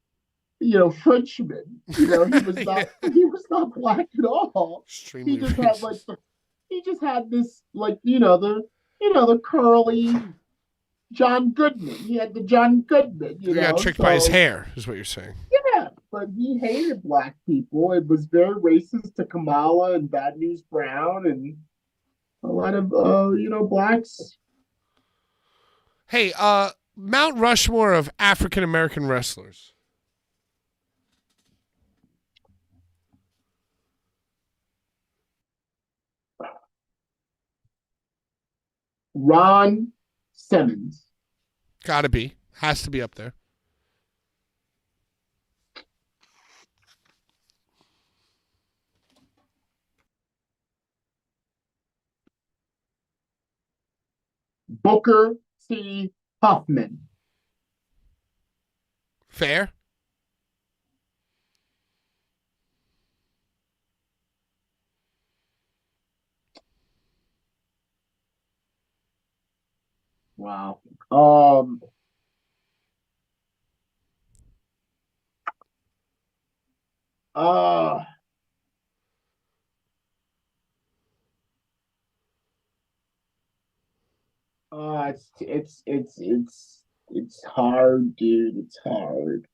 C: Frenchman. He was not black at all.
B: Extremely
C: He just
B: racist.
C: had this the curly John Goodman. He had the John Goodman.
B: You got tricked by his hair, is what you're saying.
C: Yeah, but he hated black people. It was very racist to Kamala and Bad News Brown and a lot of blacks.
B: Hey, Mount Rushmore of African American wrestlers.
C: Ron Simmons.
B: Gotta be. Has to be up there.
C: Booker T. Huffman.
B: Fair.
C: Wow. Uh it's hard, dude. It's hard.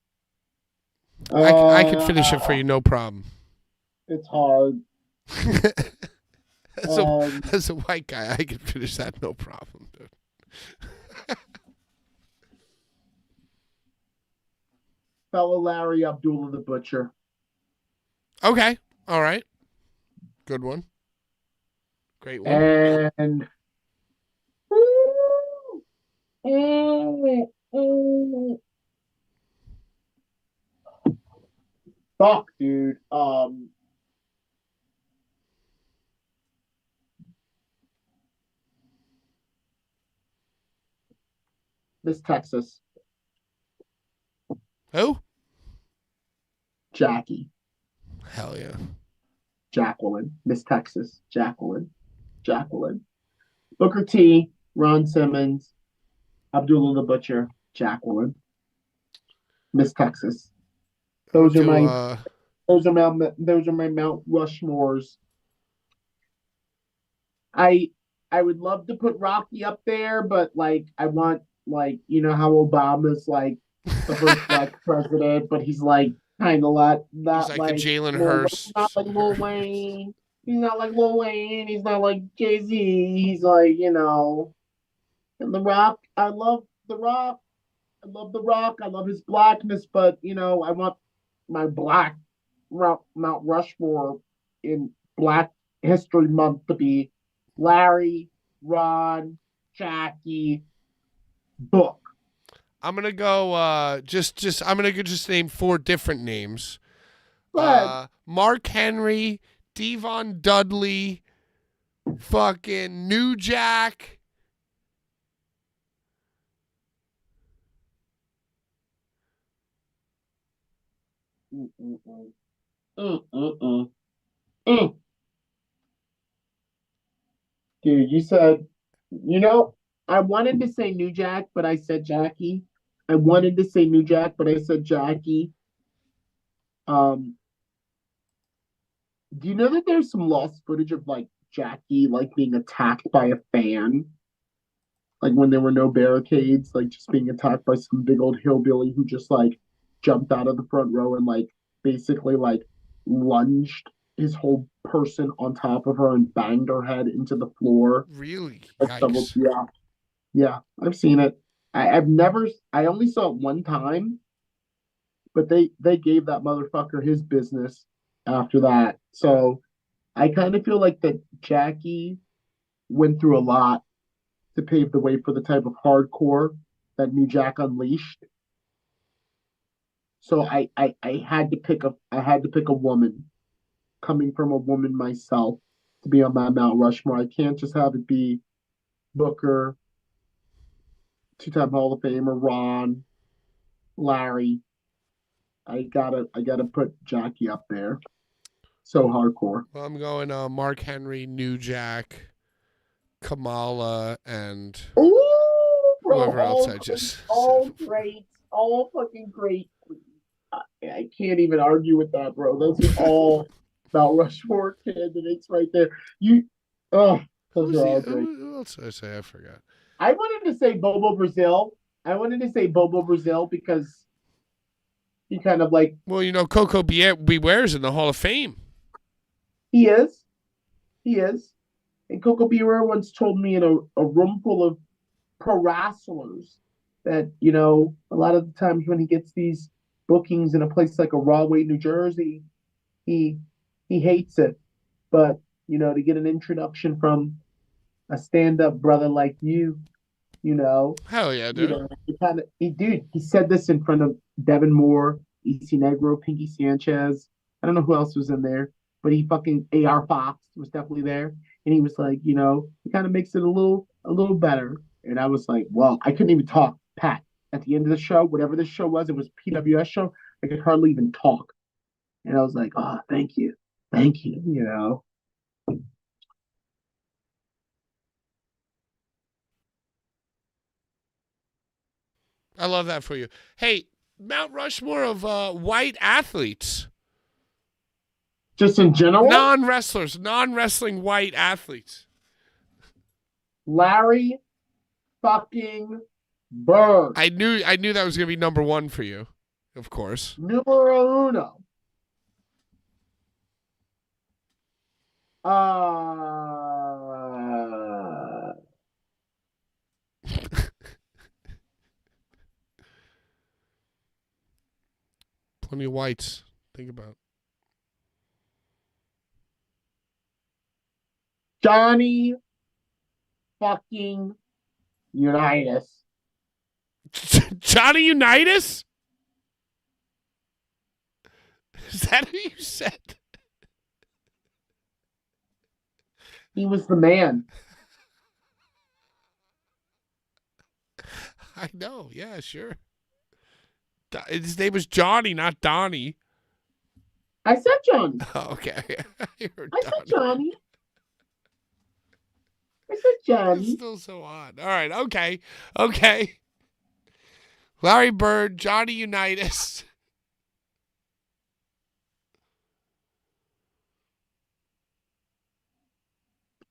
B: I could finish it for you, no problem.
C: It's hard.
B: As a white guy, I could finish that, no problem, dude.
C: Fellow Larry Abdullah the Butcher.
B: Okay. All right. Good one. Great one.
C: And fuck, dude. Miss Texas.
B: Who?
C: Jackie.
B: Hell yeah.
C: Jacqueline. Miss Texas. Jacqueline. Jacqueline. Booker T. Ron Simmons. Abdullah the Butcher. Jacqueline. Miss Texas. Those are my Mount Rushmores. I would love to put Rocky up there, but like I want like you know how Obama's like the first black president, but he's like kind of
B: He's
C: not
B: like the
C: like
B: Jalen
C: Hurst. Not like Lil Wayne. He's not like Lil Wayne. He's not like Jay-Z. He's like and The Rock. I love The Rock. I love The Rock. I love his blackness, but I want my black Mount Rushmore in Black History Month to be Larry, Ron, Jackie, Book.
B: I'm gonna go. I'm gonna just name 4 different names.
C: But
B: Mark Henry, Devon Dudley, fucking New Jack.
C: mm, mm, mm. Mm, mm, mm. Mm. Dude, you said, I wanted to say New Jack, but I said Jackie. I wanted to say New Jack, but I said Jackie. Um, do you know that there's some lost footage of like Jackie like being attacked by a fan? Like when there were no barricades, like just being attacked by some big old hillbilly who just like jumped out of the front row and like basically like lunged his whole person on top of her and banged her head into the floor.
B: Really?
C: Like double,
B: Yikes.
C: yeah, yeah, I've seen it. I only saw it one time, but they gave that motherfucker his business after that. So I kind of feel like that Jackie went through a lot to pave the way for the type of hardcore that New Jack unleashed. So I had to pick a woman, coming from a woman myself, to be on my Mount Rushmore. I can't just have it be Booker, 2-time Hall of Famer Ron, Larry. I gotta put Jackie up there. So hardcore.
B: Well, I'm going Mark Henry, New Jack, Kamala, and
C: Ooh, bro,
B: whoever else I just
C: all
B: said.
C: great, all fucking great. I can't even argue with that, bro. Those are all Mount Rushmore candidates right there. Those are all great.
B: Who else did I say? I forgot.
C: I wanted to say Bobo Brazil. Because he kind of like
B: Well, Coco Beware's in the Hall of Fame.
C: he is. And Coco Beware once told me in a room full of pro wrestlers that, a lot of the times when he gets these bookings in a place like a Rahway, New Jersey, he hates it. But, to get an introduction from a stand-up brother like you,
B: Hell yeah, dude.
C: he said this in front of Devin Moore, EC Negro, Pinky Sanchez. I don't know who else was in there, but he fucking AR Fox was definitely there. And he was like, it kind of makes it a little better. And I was like, well, I couldn't even talk, Pat. At the end of the show, whatever this show was, it was a PWS show. I could hardly even talk. And I was like, oh, thank you. Thank you,
B: I love that for you. Hey, Mount Rushmore of white athletes.
C: Just in general?
B: Non-wrestlers, non-wrestling white athletes.
C: Larry fucking Bird.
B: I knew that was going to be number 1 for you, of course.
C: Numero uno.
B: Plenty of whites. Think about it.
C: Johnny fucking Unitas.
B: Johnny Unitas? Is that who you said?
C: He was the man.
B: I know. Yeah, sure. His name was Johnny, not Donnie.
C: I said Johnny.
B: Oh, okay. I heard
C: I said
B: Donnie.
C: Johnny. I said
B: It's
C: Johnny.
B: still so odd. All right. Okay. Okay. Larry Bird, Johnny Unitas.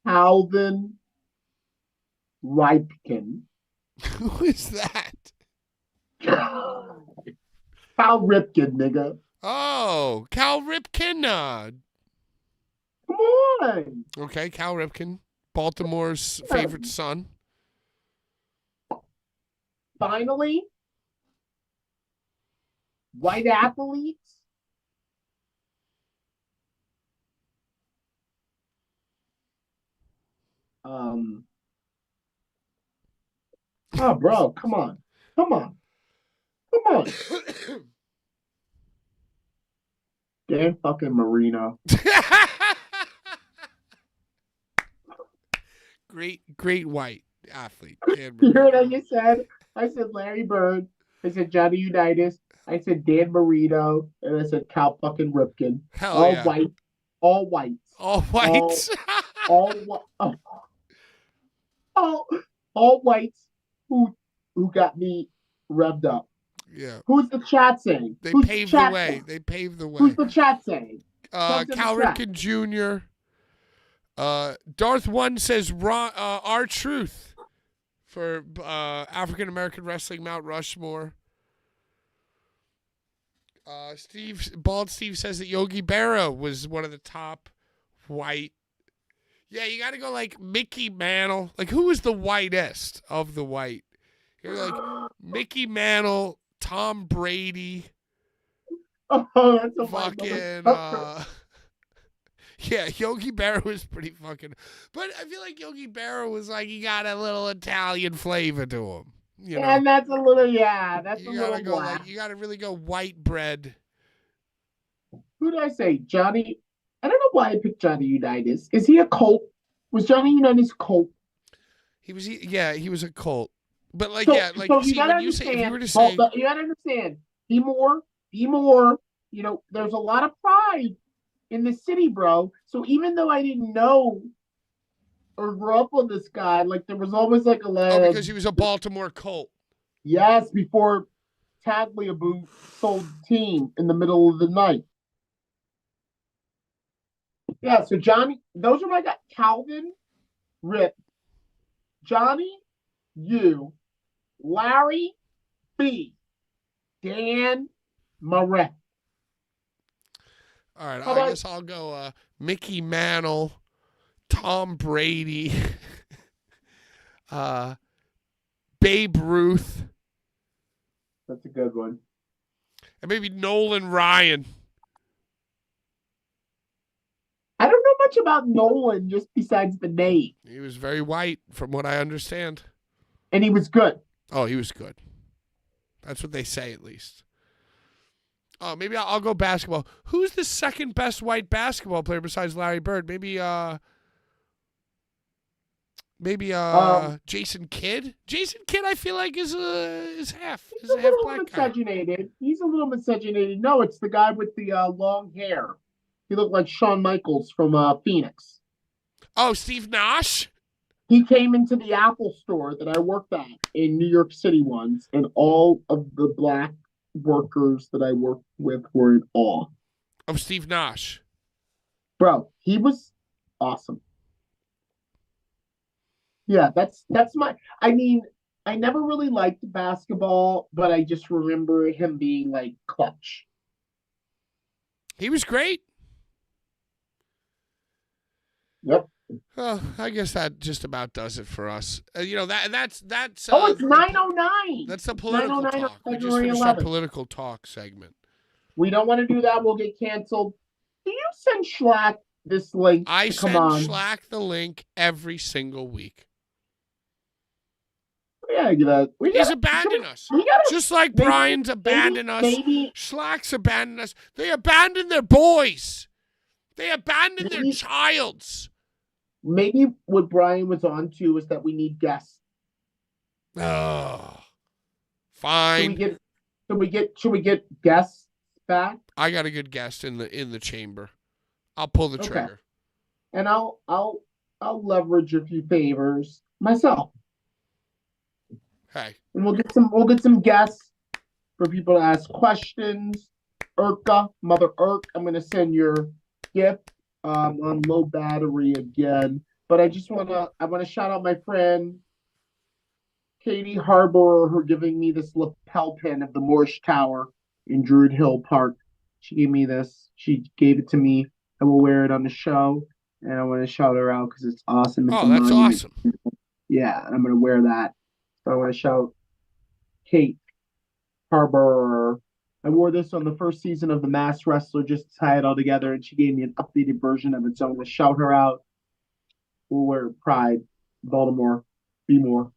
C: Calvin Ripken.
B: Who is that?
C: Cal Ripken, nigga.
B: Oh, Cal Ripken.
C: Come on.
B: Okay, Cal Ripken, Baltimore's favorite son.
C: Finally, white athletes. Oh, bro, come on. Come on. Come on. Dan fucking Marino.
B: Great white athlete. Dan
C: You heard what I
B: Marino.
C: just said? I said Larry Bird. I said Johnny Unitas. I said Dan Marino. And I said Cal fucking Ripken.
B: Hell
C: All
B: yeah.
C: white. All whites.
B: All whites.
C: All whites who got me revved up.
B: Yeah.
C: Who's the chat saying?
B: They
C: Who's
B: paved
C: chat
B: the way.
C: saying?
B: They paved the way.
C: Who's the chat saying?
B: Cal
C: Comes in the chat.
B: Ripken Jr. Darth One says R-Truth for African American Wrestling Mount Rushmore. Bald Steve says that Yogi Berra was one of the top white. Yeah, you got to go like Mickey Mantle. Like, who was the whitest of the white? You're like Mickey Mantle, Tom Brady.
C: Oh, that's a
B: Fucking yeah, Yogi Berra was pretty fucking. But I feel like Yogi Berra was like, he got a little Italian flavor to him. You know,
C: and that's a little that's
B: you
C: a
B: gotta
C: little
B: go
C: black.
B: like, you gotta really go white bread.
C: Who did I say? Johnny. I don't know why I picked Johnny Unitas. Is he a Colt? Was Johnny Unitas a Colt?
B: He was a Colt. But like,
C: So,
B: yeah, like,
C: so
B: see,
C: you gotta
B: when you say, if you were to
C: understand.
B: say,
C: You gotta understand. Be more. You know, there's a lot of pride in the city, bro. So even though I didn't know or grew up with this guy, like there was always like a
B: oh, because he was a Baltimore Colt.
C: yes, before Tagliabue sold the team in the middle of the night. Yeah, so Johnny, those are my guys. Calvin, Rip, Johnny, you, Larry, B, Dan, Moret.
B: All right,
C: How
B: I
C: about-
B: guess I'll go Mickey Mantle, Tom Brady, Babe Ruth,
C: That's a good one.
B: and maybe Nolan Ryan.
C: I don't know much about Nolan just besides the name,
B: He was very white, from what I understand.
C: and he was good.
B: Oh, he was good. That's what they say, at least. Oh, maybe I'll go basketball. Who's the second best white basketball player besides Larry Bird? Maybe Jason Kidd. Jason Kidd, I feel like is half
C: He's a
B: half
C: little
B: black guy.
C: miscegenated. He's a little miscegenated. No, it's the guy with the long hair. He looked like Shawn Michaels from Phoenix.
B: Oh, Steve Nash.
C: He came into the Apple store that I worked at in New York City once, and all of the black workers that I worked with were in awe.
B: Of Steve Nash.
C: Bro, he was awesome. Yeah, that's my. I mean, I never really liked basketball, but I just remember him being like clutch.
B: He was great.
C: Yep.
B: Well, I guess that just about does it for us. That's
C: Oh, it's 9:09.
B: That's the political
C: 9:09 on
B: talk. We just
C: February
B: finished our
C: 11th.
B: political talk segment.
C: We don't want to do that. We'll get canceled. Do you send Schlack this link?
B: I
C: to
B: send
C: come on?
B: Schlack the link every single week.
C: Yeah,
B: He's abandoned us.
C: We gotta,
B: Just like
C: maybe-
B: Brian's abandoned us.
C: Maybe
B: Schlack's abandoned us. They abandoned their boys. They abandoned their
C: Maybe-
B: childs.
C: what Brian was on to is that we need guests.
B: Oh. fine.
C: Should we get guests back?
B: I got a good guest in the chamber. I'll pull the trigger.
C: And I'll leverage a few favors myself.
B: Hey.
C: And we'll get some guests for people to ask questions. Mother Irk, I'm gonna send your gift on low battery again. But I wanna shout out my friend Katie Harbour, who giving me this lapel pin of the Morse Tower in Druid Hill Park. She gave me this. She gave it to me. I will wear it on the show, and I want to shout her out because it's awesome. It's
B: that's awesome.
C: Yeah, I'm gonna wear that. So I want to shout Kate Harbour. I wore this on the first season of The Masked Wrestler just to tie it all together, and she gave me an updated version of it. So I'm going to shout her out. We'll wear pride. Baltimore. Be more.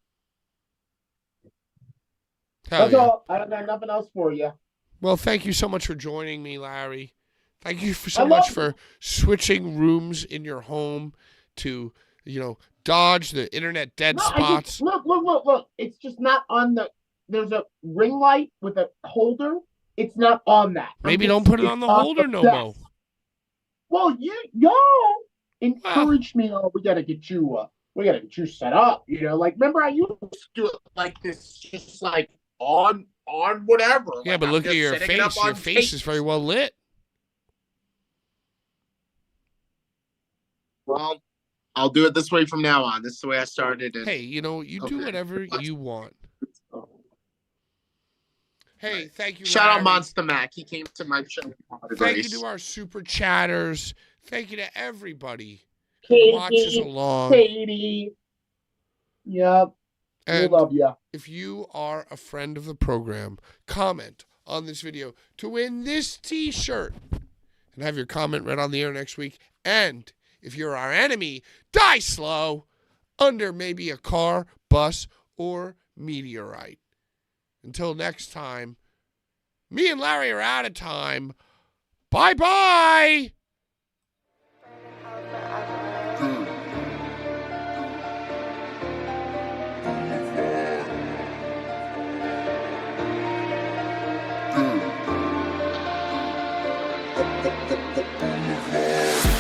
C: That's all. I don't got nothing else for you.
B: Well, thank you so much for joining me, Larry. Thank you so much for switching rooms in your home to, dodge the internet dead spots.
C: Look. It's just not on there's a ring light with a holder. It's not on that.
B: Maybe don't put it on the holder no more.
C: Well, y'all encouraged me. Oh, we gotta get you set up. Remember I used to do it like this, just like on whatever.
B: Yeah, but look at your face. Your face is very well lit.
C: Well, I'll do it this way from now on. This is the way I started.
B: Hey, you do whatever you want. Hey, thank you,
C: Shout
B: Larry.
C: out Monster Mac. He came to my show.
B: Thank you to our super chatters. Thank you to everybody who watches along.
C: Katie. Yep.
B: And
C: we love you.
B: If you are a friend of the program, comment on this video to win this t-shirt and have your comment read on the air next week. And if you're our enemy, die slow under maybe a car, bus, or meteorite. Until next time, me and Larry are out of time. Bye-bye.
A: Boulevard.